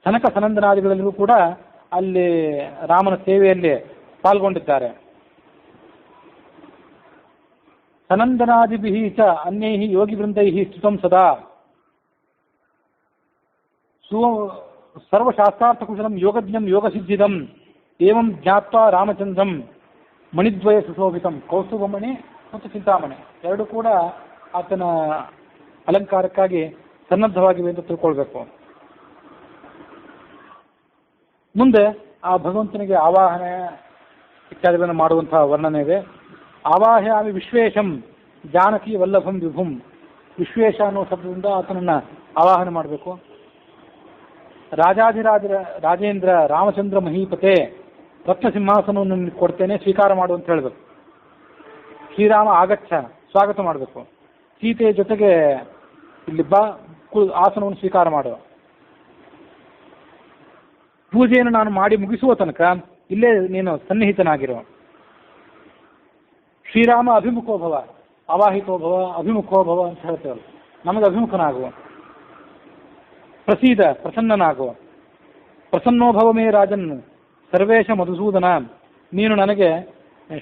ಸನಕ ಸನಂದನಾದಿಗಳಲ್ಲೂ ಕೂಡ ಅಲ್ಲಿ ರಾಮನ ಸೇವೆಯಲ್ಲಿ ಪಾಲ್ಗೊಂಡಿದ್ದಾರೆ. ಸನಂದನಾದಿಭಿಃ ಚ ಅನ್ಯೈಃ ಯೋಗಿವೃಂದೈಃ ಸ್ತುತಂ ಸದಾ ಸರ್ವಶಾಸ್ತ್ರಾರ್ಥಕುಶಲಂ ಯೋಗಜ್ಞಂ ಯೋಗಸಿದ್ಧಿದಂ ಏವಂ ಜ್ಞಾತ್ವಾ ರಾಮಚಂದ್ರಂ ಮಣಿದ್ವಯ ಸುಶೋಭಿತಂ, ಕೌಸ್ತುಭಮಣಿ ಮತ್ತು ಚಿಂತಾಮಣಿ ಎರಡು ಕೂಡ ಆತನ ಅಲಂಕಾರಕ್ಕಾಗಿ ಸನ್ನದ್ಧವಾಗಿವೆ ಅಂತ ತಿಳ್ಕೊಳ್ಬೇಕು. ಮುಂದೆ ಆ ಭಗವಂತನಿಗೆ ಆವಾಹನೆ ಇತ್ಯಾದಿಗಳನ್ನು ಮಾಡುವಂತಹ ವರ್ಣನೆ ಇದೆ. ಆವಾಹಯಾಮಿ ವಿಶ್ವೇಶಂ ಜಾನಕಿ ವಲ್ಲಭಂ ವಿಭುಂ. ವಿಶ್ವೇಶ ಅನ್ನೋ ಶಬ್ದದಿಂದ ಆತನನ್ನ ಆವಾಹನೆ ಮಾಡಬೇಕು. ರಾಜಾಧಿರಾಜ ರಾಜೇಂದ್ರ ರಾಮಚಂದ್ರ ಮಹೀಪತೆ ರತ್ನ ಸಿಂಹಾಸನವನ್ನು ಕೊಡ್ತೇನೆ, ಸ್ವೀಕಾರ ಮಾಡು ಅಂತ ಹೇಳಬೇಕು. ಶ್ರೀರಾಮ ಆಗಚ್ಚ, ಸ್ವಾಗತ ಮಾಡಬೇಕು. ಸೀತೆಯ ಜೊತೆಗೆ ಇಲ್ಲಿ ಬಾ, ಆಸನವನ್ನು ಸ್ವೀಕಾರ ಮಾಡು. ಪೂಜೆಯನ್ನು ನಾನು ಮಾಡಿ ಮುಗಿಸುವ ತನಕ ಇಲ್ಲೇ ನೀನು ಸನ್ನಿಹಿತನಾಗಿರೋ. ಶ್ರೀರಾಮ ಅಭಿಮುಖೋಭವ, ಅವಾಹಿತೋಭವ, ಅಭಿಮುಖೋಭವ ಅಂತ ಹೇಳ್ತೇವಲ್ಲ, ನಮಗೆ ಅಭಿಮುಖನಾಗುವ. ಪ್ರಸೀದ, ಪ್ರಸನ್ನನಾಗುವ. ಪ್ರಸನ್ನೋಭವ ಮೇ ರಾಜನ್ ಸರ್ವೇಶ ಮಧುಸೂದನ, ನೀನು ನನಗೆ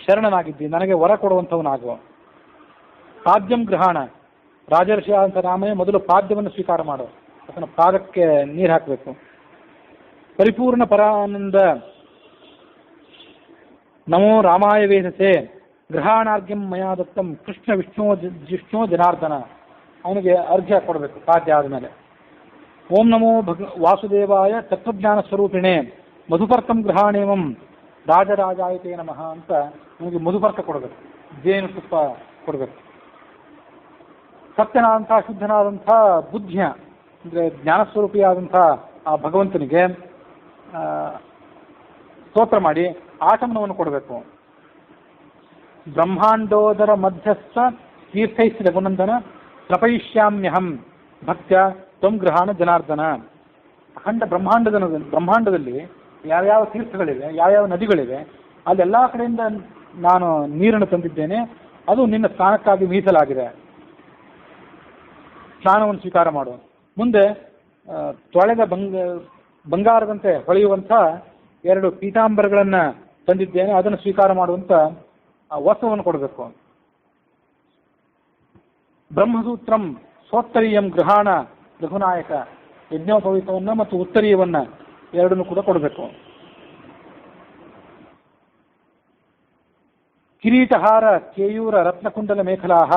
ಶರಣನಾಗಿದ್ದಿ, ನನಗೆ ವರ ಕೊಡುವಂಥವನಾಗುವ. ಪಾದ್ಯಂ ಗೃಹಾಣ, ರಾಜರ್ಷಿ ಅಂತ ರಾಮನೇ ಮೊದಲು ಪಾದ್ಯವನ್ನು ಸ್ವೀಕಾರ ಮಾಡು, ಆತನ ಪಾದಕ್ಕೆ ನೀರು ಹಾಕಬೇಕು. ಪರಿಪೂರ್ಣ ಪರಾನಂದ ನಮೋ ರಾಮಾಯ ವೇದಸೆ ಗೃಹಾಣಾರ್ಘ್ಯಂ ಮಯಾ ದತ್ತಂ ಕೃಷ್ಣ ವಿಷ್ಣು ಜನಾರ್ದನ, ಅವನಿಗೆ ಅರ್ಘ್ಯ ಕೊಡಬೇಕು ಪಾದ್ಯ ಆದಮೇಲೆ. ಓಂ ನಮೋ ವಾಸುದೇವಾಯ ತತ್ವಜ್ಞಾನ ಸ್ವರೂಪಿಣೆ ಮಧುಪರ್ಕಂ ಗೃಹಾಣೇಮಂ ರಾಜರಾಜಾಯತೇ ನಮಃ ಅಂತ ಅವನಿಗೆ ಮಧುಪರ್ಕ ಕೊಡಬೇಕು, ಜೇನು ತುಪ್ಪ ಕೊಡಬೇಕು. ಸತ್ಯನಾದಂಥ ಶುದ್ಧನಾದಂಥ ಬುದ್ಧಿಯ ಅಂದರೆ ಜ್ಞಾನಸ್ವರೂಪಿಯಾದಂಥ ಆ ಭಗವಂತನಿಗೆ ಸ್ತೋತ್ರ ಮಾಡಿ ಆಚಮನವನ್ನು ಕೊಡಬೇಕು. ಬ್ರಹ್ಮಾಂಡೋದರ ಮಧ್ಯಸ್ಥ ತೀರ್ಥೈಸ್ತಿ ರಘುನಂದನ ಪ್ರಪಯಿಷ್ಯಾಮ್ಯಹಂ ಭಕ್ತ್ಯ ತ್ವಂ ಗೃಹಾಣ ಜನಾರ್ದನ. ಅಖಂಡ ಬ್ರಹ್ಮಾಂಡದಲ್ಲಿ ಯಾವ್ಯಾವ ತೀರ್ಥಗಳಿವೆ, ಯಾವ್ಯಾವ ನದಿಗಳಿವೆ, ಅಲ್ಲೆಲ್ಲ ಕಡೆಯಿಂದ ನಾನು ನೀರನ್ನು ತಂದಿದ್ದೇನೆ, ಅದು ನಿನ್ನ ಸ್ನಾನಕ್ಕಾಗಿ ಮೀಸಲಾಗಿದೆ. ಸ್ನಾನವನ್ನು ಸ್ವೀಕಾರ ಮಾಡು. ಮುಂದೆ ತೊಳೆದ ಬಂಗಾರದಂತೆ ಹೊಳೆಯುವಂಥ 2 ಪೀತಾಂಬರಗಳನ್ನು ತಂದಿದ್ದೇನೆ, ಅದನ್ನು ಸ್ವೀಕಾರ ಮಾಡುವಂಥ ವಸ್ತ್ರವನ್ನು ಕೊಡಬೇಕು. ಬ್ರಹ್ಮಸೂತ್ರಂ ಸೋತ್ತರೀಯಂ ಗೃಹಾಣ ರಘುನಾಯಕ, ಯಜ್ಞೋಪವೀತವನ್ನು ಮತ್ತು ಉತ್ತರೀಯವನ್ನು ಎರಡನ್ನು ಕೂಡ ಕೊಡಬೇಕು. ಕಿರೀಟಹಾರ ಕೇಯೂರ ರತ್ನಕುಂಡಲ ಮೇಖಲಾಹ,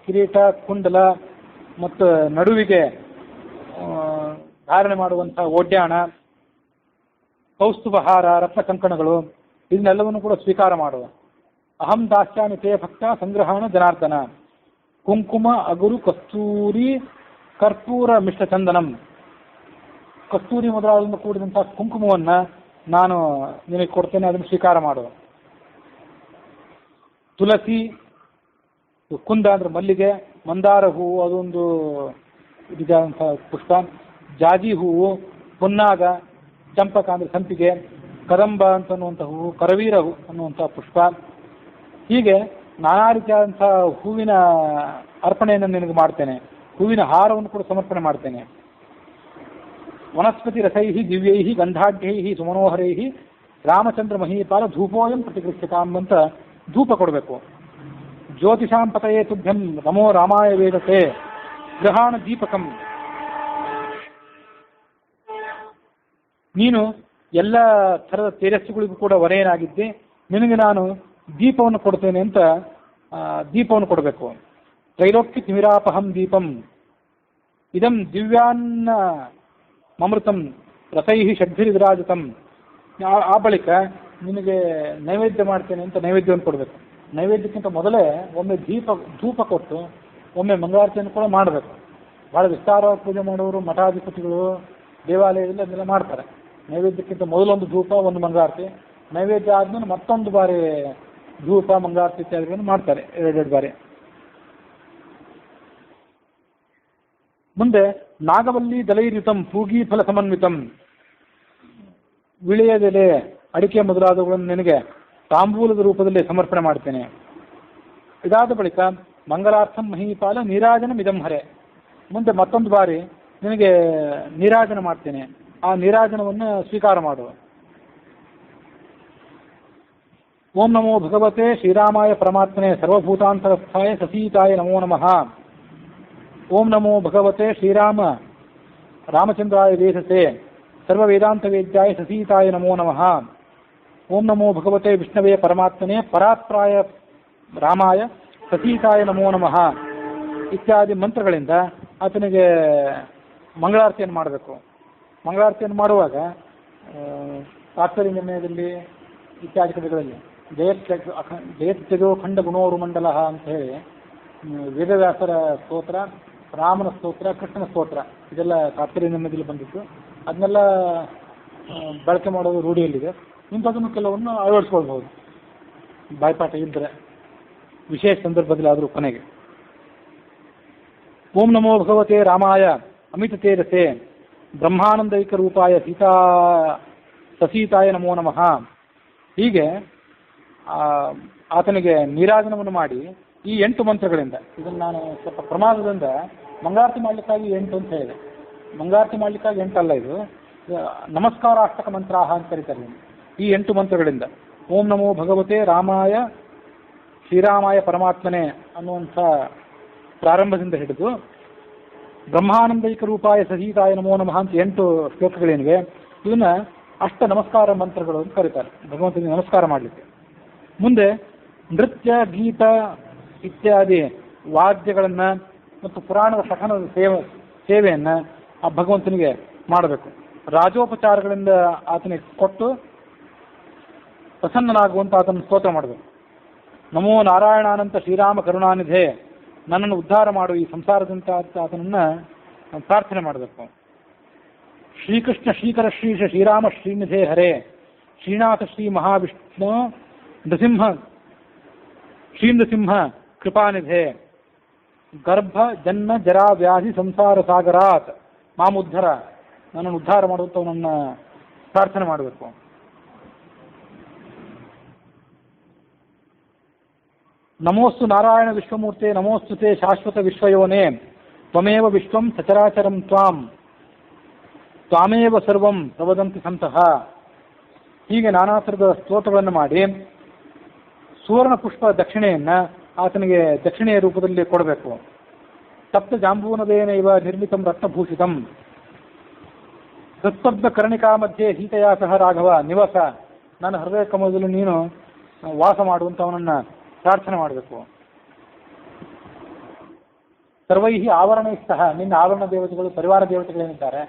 ಕಿರೀಟ, ಕುಂಡಲ ಮತ್ತು ನಡುವಿಗೆ ಧಾರಣೆ ಮಾಡುವಂಥ ಓಡ್ಯಾಣ, ಕೌಸ್ತುಭಹಾರ, ರತ್ನ ಕಂಕಣಗಳು, ಇದನ್ನೆಲ್ಲವನ್ನು ಕೂಡ ಸ್ವೀಕಾರ ಮಾಡುವ. ಅಹಂ ದಾಸ್ಯಾಮಿ ತೇ ಭಕ್ತ ಸಂಗ್ರಹಾಣ ಜನಾರ್ದನ. ಕುಂಕುಮ ಅಗುರು ಕಸ್ತೂರಿ ಕರ್ಪೂರ ಮಿಷ್ಟ ಚಂದನಂ, ಕಸ್ತೂರಿ ಮೊದಲಾದ ಕೂಡಿದಂಥ ಕುಂಕುಮವನ್ನು ನಾನು ನಿನಗೆ ಕೊಡ್ತೇನೆ, ಅದನ್ನು ಸ್ವೀಕಾರ ಮಾಡುವ. ತುಳಸಿ, ಕುಂದ ಅಂದರೆ ಮಲ್ಲಿಗೆ, ಮಂದಾರ ಹೂವು ಅದೊಂದು ಇದಾದಂಥ ಪುಷ್ಪ, ಜಾಜಿ ಹೂವು, ಪುನ್ನಾಗ, ಚಂಪಕ ಅಂದರೆ ಸಂಪಿಗೆ, ಕದಂಬ ಅಂತನ್ನುವಂಥ ಹೂವು, ಕರವೀರ ಹೂ ಅನ್ನುವಂಥ ಪುಷ್ಪ, ಹೀಗೆ ನಾನಾ ರೀತಿಯಾದಂಥ ಹೂವಿನ ಅರ್ಪಣೆಯನ್ನು ನಿನಗೆ ಮಾಡ್ತೇನೆ. ಹೂವಿನ ಹಾರವನ್ನು ಕೂಡ ಸಮರ್ಪಣೆ ಮಾಡ್ತೇನೆ. ವನಸ್ಪತಿ ರಸೈ ದಿವ್ಯೈ ಗಂಧಾಢ್ಯೈ ಸುಮನೋಹರೈ ರಾಮಚಂದ್ರ ಮಹೀಪಾಲ ಧೂಪೋಯಂ ಪ್ರತಿಗೃಹ್ಯತಾಂ ಅಂತ ಧೂಪ ಕೊಡಬೇಕು. ಜ್ಯೋತಿಷಾಂ ಪತಯೇ ತುಭ್ಯಂ ನಮೋ ರಾಮಾಯ ವೇದಸೆ ಗೃಹಾಣ ದೀಪಕಂ. ನೀನು ಎಲ್ಲ ಥರದ ತೇಜಸ್ಸುಗಳಿಗೂ ಕೂಡ ವರೆಯನಾಗಿದ್ದೆ, ನಿನಗೆ ನಾನು ದೀಪವನ್ನು ಕೊಡ್ತೇನೆ ಅಂತ ದೀಪವನ್ನು ಕೊಡಬೇಕು. ತ್ರೈಲೋಕ್ಯ ತಿಮಿರಾಪಹಂ ದೀಪಂ ಇದಂ ದಿವ್ಯಾನ್ನ ಮಮೃತಂ ರಸೈ ಷಡ್ಭಿರ್ ವಿರಾಜಿತಂ. ಆ ಬಳಿಕ ನಿನಗೆ ನೈವೇದ್ಯ ಮಾಡ್ತೇನೆ ಅಂತ ನೈವೇದ್ಯವನ್ನು ಕೊಡಬೇಕು. ನೈವೇದ್ಯಕ್ಕಿಂತ ಮೊದಲೇ ಒಮ್ಮೆ ಧೂಪ ಕೊಟ್ಟು ಒಮ್ಮೆ ಮಂಗಳಾರತಿಯನ್ನು ಕೂಡ ಮಾಡಬೇಕು. ಭಾಳ ವಿಸ್ತಾರವಾಗಿ ಪೂಜೆ ಮಾಡೋರು ಮಠಾಧಿಪತಿಗಳು ದೇವಾಲಯದಲ್ಲಿ ಅದನ್ನೆಲ್ಲ ಮಾಡ್ತಾರೆ. ನೈವೇದ್ಯಕ್ಕಿಂತ ಮೊದಲೊಂದು ಧೂಪ, ಒಂದು ಮಂಗಳಾರತಿ, ನೈವೇದ್ಯ ಆದ್ಮೇಲೆ ಮತ್ತೊಂದು ಬಾರಿ ಧೂಪ ಮಂಗಳಾರತಿ ಇತ್ಯಾದಿಗಳನ್ನು ಮಾಡ್ತಾರೆ, 2 ಬಾರಿ. ಮುಂದೆ ನಾಗವಲ್ಲಿ ದಲೈರ್ಯುತಂ ಪೂಗಿ ಫಲ ಸಮನ್ವಿತಂ, ವಿಳೆಯದೆಲೆ, ಅಡಿಕೆ ಮೊದಲಾದವುಗಳನ್ನು ನಿನಗೆ ತಾಂಬೂಲದ ರೂಪದಲ್ಲಿ ಸಮರ್ಪಣೆ ಮಾಡ್ತೇನೆ. ಇದಾದ ಬಳಿಕ ಮಂಗಲಾರ್ಥಂ ಮಹೀಪಾಲ ನೀರಾಜನ ಮಿದಂಹರೆ, ಮುಂದೆ ಮತ್ತೊಂದು ಬಾರಿ ನಿನಗೆ ನೀರಾಜನ ಮಾಡ್ತೇನೆ, ಆ ನೀರಾಜನವನ್ನು ಸ್ವೀಕಾರ ಮಾಡುವ. ಓಂ ನಮೋ ಭಗವತೆ ಶ್ರೀರಾಮಾಯ ಪರಮಾತ್ಮನೆ ಸರ್ವಭೂತಾಂತರಸ್ಥಾಯ ಸಸೀತಾಯ ನಮೋ ನಮಃ. ಓಂ ನಮೋ ಭಗವತೆ ಶ್ರೀರಾಮ ರಾಮಚಂದ್ರಾಯ ವೇದಸೆ ಸರ್ವವೇದಾಂತ ವೇದ್ಯಾಯ ಸಸೀತಾಯ ನಮೋ ನಮಃ. ಓಂ ನಮೋ ಭಗವತೆ ವಿಷ್ಣವೇ ಪರಮಾತ್ಮನೇ ಪರಾತ್ರಾಯ ರಾಮಾಯ ಸತೀತಾಯ ನಮೋ ನಮಃ ಇತ್ಯಾದಿ ಮಂತ್ರಗಳಿಂದ ಆತನಿಗೆ ಮಂಗಳಾರತಿಯನ್ನು ಮಾಡಬೇಕು. ಮಂಗಳಾರತಿಯನ್ನು ಮಾಡುವಾಗ ತಾತ್ಪರ್ಯ ನಿರ್ಣಯದಲ್ಲಿ ಇತ್ಯಾದಿ ಕಡೆಗಳಲ್ಲಿ ಜಯತ್ಯಜೋ ಖಂಡ ಗುಣೋರು ಮಂಡಲ ಅಂತ ಹೇಳಿ ವೇದವ್ಯಾಸರ ಸ್ತೋತ್ರ, ರಾಮನ ಸ್ತೋತ್ರ, ಕೃಷ್ಣನ ಸ್ತೋತ್ರ ಇದೆಲ್ಲ ತಾತ್ಪರ್ಯ ನಿರ್ಣಯದಲ್ಲಿ ಬಂದಿತ್ತು. ಅದನ್ನೆಲ್ಲ ಬಳಕೆ ಮಾಡೋದು ರೂಢಿಯಲ್ಲಿದೆ. ಇಂಥದನ್ನು ಕೆಲವನ್ನು ಅಳವಡಿಸ್ಕೊಳ್ಬಹುದು ಬಾಯ್ಪಾಠ ಇದ್ದರೆ, ವಿಶೇಷ ಸಂದರ್ಭದಲ್ಲಿ ಆದರೂ ಕೊನೆಗೆ. ಓಂ ನಮೋ ಭಗವತೆ ರಾಮಾಯ ಅಮಿತ ತೇಜಸೆ ಬ್ರಹ್ಮಾನಂದೈಕ ರೂಪಾಯ ಸಸೀತಾಯ ನಮೋ ನಮಃ. ಹೀಗೆ ಆತನಿಗೆ ನೀರಾಜನವನ್ನು ಮಾಡಿ ಈ 8 ಮಂತ್ರಗಳಿಂದ, ಇದನ್ನು ನಾನು ಸ್ವಲ್ಪ ಪ್ರಮಾದದಿಂದ ಮಂಗಳಾರತಿ ಮಾಡಲಿಕ್ಕಾಗಿ 8 ಅಂತ ಹೇಳಿದೆ. ಮಂಗಳಾರತಿ ಮಾಡಲಿಕ್ಕಾಗಿ 8 ಅಲ್ಲ, ಇದು ನಮಸ್ಕಾರಾಷ್ಟಕ ಮಂತ್ರ ಅಂತ ಕರೀತಾರೆ. ಈ 8 ಮಂತ್ರಗಳಿಂದ ಓಂ ನಮೋ ಭಗವತೆ ರಾಮಾಯ ಶ್ರೀರಾಮಾಯ ಪರಮಾತ್ಮನೇ ಅನ್ನುವಂಥ ಪ್ರಾರಂಭದಿಂದ ಹಿಡಿದು ಬ್ರಹ್ಮಾನಂದೈಕ ರೂಪಾಯ ಸಹಿತಾಯ ನಮೋ ನಮಃ ಅಂತ 8 ಶ್ಲೋಕಗಳೇನಿವೆ ಇವನ್ನ ಅಷ್ಟ ನಮಸ್ಕಾರ ಮಂತ್ರಗಳು ಅಂತ ಕರೀತಾರೆ, ಭಗವಂತನಿಗೆ ನಮಸ್ಕಾರ ಮಾಡಲಿಕ್ಕೆ. ಮುಂದೆ ನೃತ್ಯ, ಗೀತ ಇತ್ಯಾದಿ ವಾದ್ಯಗಳನ್ನು ಮತ್ತು ಪುರಾಣದ ಸಹನದ ಸೇವೆಯನ್ನು ಆ ಭಗವಂತನಿಗೆ ಮಾಡಬೇಕು. ರಾಜೋಪಚಾರಗಳಿಂದ ಆತನಿಗೆ ಕೊಟ್ಟು ಪ್ರಸನ್ನನಾಗುವಂತ ಆತನ ಸ್ತೋತ್ರ ಮಾಡಬೇಕು. ನಮೋ ನಾರಾಯಣಾನಂತ ಶ್ರೀರಾಮ ಕರುಣಾನಿಧೆ, ನನ್ನನ್ನು ಉದ್ಧಾರ ಮಾಡು ಈ ಸಂಸಾರದಂತ ಆತನನ್ನು ಪ್ರಾರ್ಥನೆ ಮಾಡಬೇಕು. ಶ್ರೀಕೃಷ್ಣ ಶ್ರೀಕರ ಶ್ರೀಶ ಶ್ರೀರಾಮ ಶ್ರೀನಿಧೆ ಹರೇ ಶ್ರೀನಾಥ ಶ್ರೀ ಮಹಾವಿಷ್ಣು ನೃಸಿಂಹ ಶ್ರೀನೃಸಿಂಹ ಕೃಪಾನಿಧೆ ಗರ್ಭ ಜನ್ಮ ಜರಾ ವ್ಯಾಧಿ ಸಂಸಾರ ಸಾಗರಾತ್ ಮಾಮುದ್ಧರ, ನನ್ನನ್ನು ಉದ್ಧಾರ ಮಾಡುವಂಥವನನ್ನು ಪ್ರಾರ್ಥನೆ ಮಾಡಬೇಕು. ನಮೋಸ್ತು ನಾರಾಯಣ ವಿಶ್ವಮೂರ್ತೆ ನಮೋಸ್ತುತೆ ಶಾಶ್ವತ ವಿಶ್ವಯೋನೇ ತ್ವಮೇವ ವಿಶ್ವಂ ಸಚರಾಚರಂ ತ್ವಾಮೇವ ಸರ್ವಂ ಪ್ರವದಂತಿ ಸಂತಃ. ಹೀಗೆ ನಾನಾ ಥರದ ಸ್ತೋತ್ರಗಳನ್ನು ಮಾಡಿ ಸುವರ್ಣ ಪುಷ್ಪ ದಕ್ಷಿಣೆಯನ್ನು ಆತನಿಗೆ ದಕ್ಷಿಣೆಯ ರೂಪದಲ್ಲಿ ಕೊಡಬೇಕು. ಸಪ್ತ ಜಾಂಬೂನದೇನೈವ ನಿರ್ಮಿತಂ ರತ್ನಭೂಷಿತಂ ಸತ್ಪದ್ಮ ಕರ್ಣಿಕಾ ಮಧ್ಯೆ ಸೀತೆಯ ಸಹ ರಾಘವ ನಿವಾಸ, ನನ್ನ ಹೃದಯ ಕಮಲದಲ್ಲಿ ನೀನು ವಾಸ ಮಾಡುವಂಥವನನ್ನು ಪ್ರಾರ್ಥನೆ ಮಾಡಬೇಕು. ಸರ್ವೈ ಆವರಣೈ ಸಹ, ನಿನ್ನ ಆವರಣ ದೇವತೆಗಳು ಪರಿವಾರ ದೇವತೆಗಳೇನಿದ್ದಾರೆ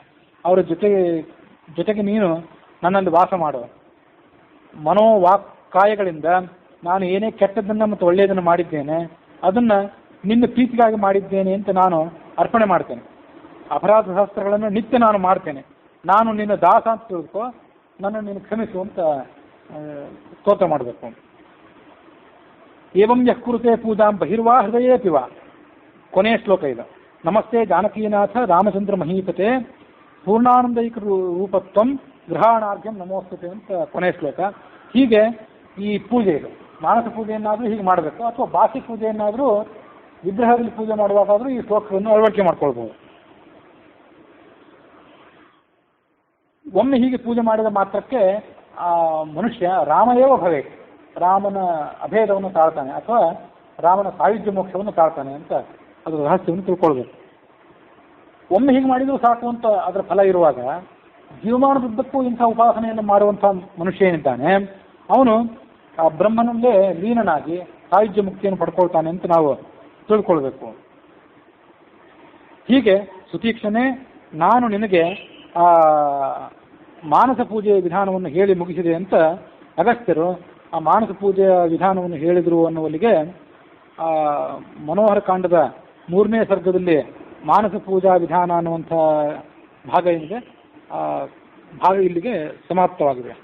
ಅವರ ಜೊತೆಗೆ ನೀನು ನನ್ನಲ್ಲಿ ವಾಸ ಮಾಡು. ಮನೋವಾಕ್ ಕಾಯಗಳಿಂದ ನಾನು ಏನೇ ಕೆಟ್ಟದ್ದನ್ನು ಮತ್ತು ಒಳ್ಳೆಯದನ್ನು ಮಾಡಿದ್ದೇನೆ ಅದನ್ನು ನಿನ್ನ ಪ್ರೀತಿಗಾಗಿ ಮಾಡಿದ್ದೇನೆ ಅಂತ ನಾನು ಅರ್ಪಣೆ ಮಾಡ್ತೇನೆ. ಅಪರಾಧ ಶಾಸ್ತ್ರಗಳನ್ನು ನಿತ್ಯ ನಾನು ಮಾಡ್ತೇನೆ. ನಾನು ನಿನ್ನ ದಾಸ ಅಂತ ತಿಳ್ಕೊ, ನನ್ನ ನೀನು ಕ್ಷಮಿಸು ಅಂತ ಸ್ತೋತ್ರ ಮಾಡಬೇಕು. ಏವಂ ಯಃ ಕುರುತೆ ಪೂಜಾಂ ಬಹಿರ್ವಾ ಹೃದಯೇಪಿವ, ಕೊನೆಯ ಶ್ಲೋಕ ಇದು. ನಮಸ್ತೆ ಜಾನಕೀನಾಥ ರಾಮಚಂದ್ರ ಮಹೀಪತೆ ಪೂರ್ಣಾನಂದೈಕ ರೂಪತ್ವಂ ಗೃಹಾಣಾರ್ಘ್ಯಂ ನಮೋಸ್ತುತೆ ಅಂತ ಕೊನೆಯ ಶ್ಲೋಕ. ಹೀಗೆ ಈ ಪೂಜೆ ಇದು ಮಾನಸ ಪೂಜೆಯನ್ನಾದರೂ ಹೀಗೆ ಮಾಡಬೇಕು, ಅಥವಾ ಬಾಸಿ ಪೂಜೆಯನ್ನಾದರೂ ವಿಗ್ರಹದಲ್ಲಿ ಪೂಜೆ ಮಾಡುವಾಗಾದರೂ ಈ ಶ್ಲೋಕವನ್ನು ಅಳವಡಿಕೆ ಮಾಡ್ಕೊಳ್ಬೋದು. ಒಮ್ಮೆ ಹೀಗೆ ಪೂಜೆ ಮಾಡಿದ ಮಾತ್ರಕ್ಕೆ ಆ ಮನುಷ್ಯ ರಾಮಯೇವ ಭವೆ, ರಾಮನ ಅಭೇದವನ್ನು ತಾಳ್ತಾನೆ ಅಥವಾ ರಾಮನ ಸಾಯುಜ್ಯ ಮೋಕ್ಷವನ್ನು ತಾಳ್ತಾನೆ ಅಂತ ಅದರ ರಹಸ್ಯವನ್ನು ತಿಳ್ಕೊಳ್ಬೇಕು. ಒಮ್ಮೆ ಹೀಗೆ ಮಾಡಿದರೂ ಸಾಕು ಅಂತ ಅದರ ಫಲ ಇರುವಾಗ ಜೀವಮಾನದುದ್ದಕ್ಕೂ ಇಂಥ ಉಪಾಸನೆಯನ್ನು ಮಾಡುವಂಥ ಮನುಷ್ಯ ಏನಿದ್ದಾನೆ ಅವನು ಆ ಬ್ರಹ್ಮನಲ್ಲೇ ಲೀನನಾಗಿ ಸಾಯುಜ್ಯ ಮುಕ್ತಿಯನ್ನು ಪಡ್ಕೊಳ್ತಾನೆ ಅಂತ ನಾವು ತಿಳ್ಕೊಳ್ಬೇಕು. ಹೀಗೆ ಸುತೀಕ್ಷಣೆ ನಾನು ನಿನಗೆ ಆ ಮಾನಸ ಪೂಜೆಯ ವಿಧಾನವನ್ನು ಹೇಳಿ ಮುಗಿಸಿದೆ ಅಂತ ಅಗಸ್ತ್ಯರು ಆ ಮಾನಸ ಪೂಜೆಯ ವಿಧಾನವನ್ನು ಹೇಳಿದರು ಅನ್ನುವಲ್ಲಿಗೆ ಆ ಮನೋಹರ ಕಾಂಡದ 3ನೇ ಸರ್ಗದಲ್ಲಿ ಮಾನಸ ಪೂಜಾ ವಿಧಾನ ಅನ್ನುವಂಥ ಭಾಗ ಏನಿದೆ ಆ ಭಾಗ ಇಲ್ಲಿಗೆ ಸಮಾಪ್ತವಾಗಿದೆ.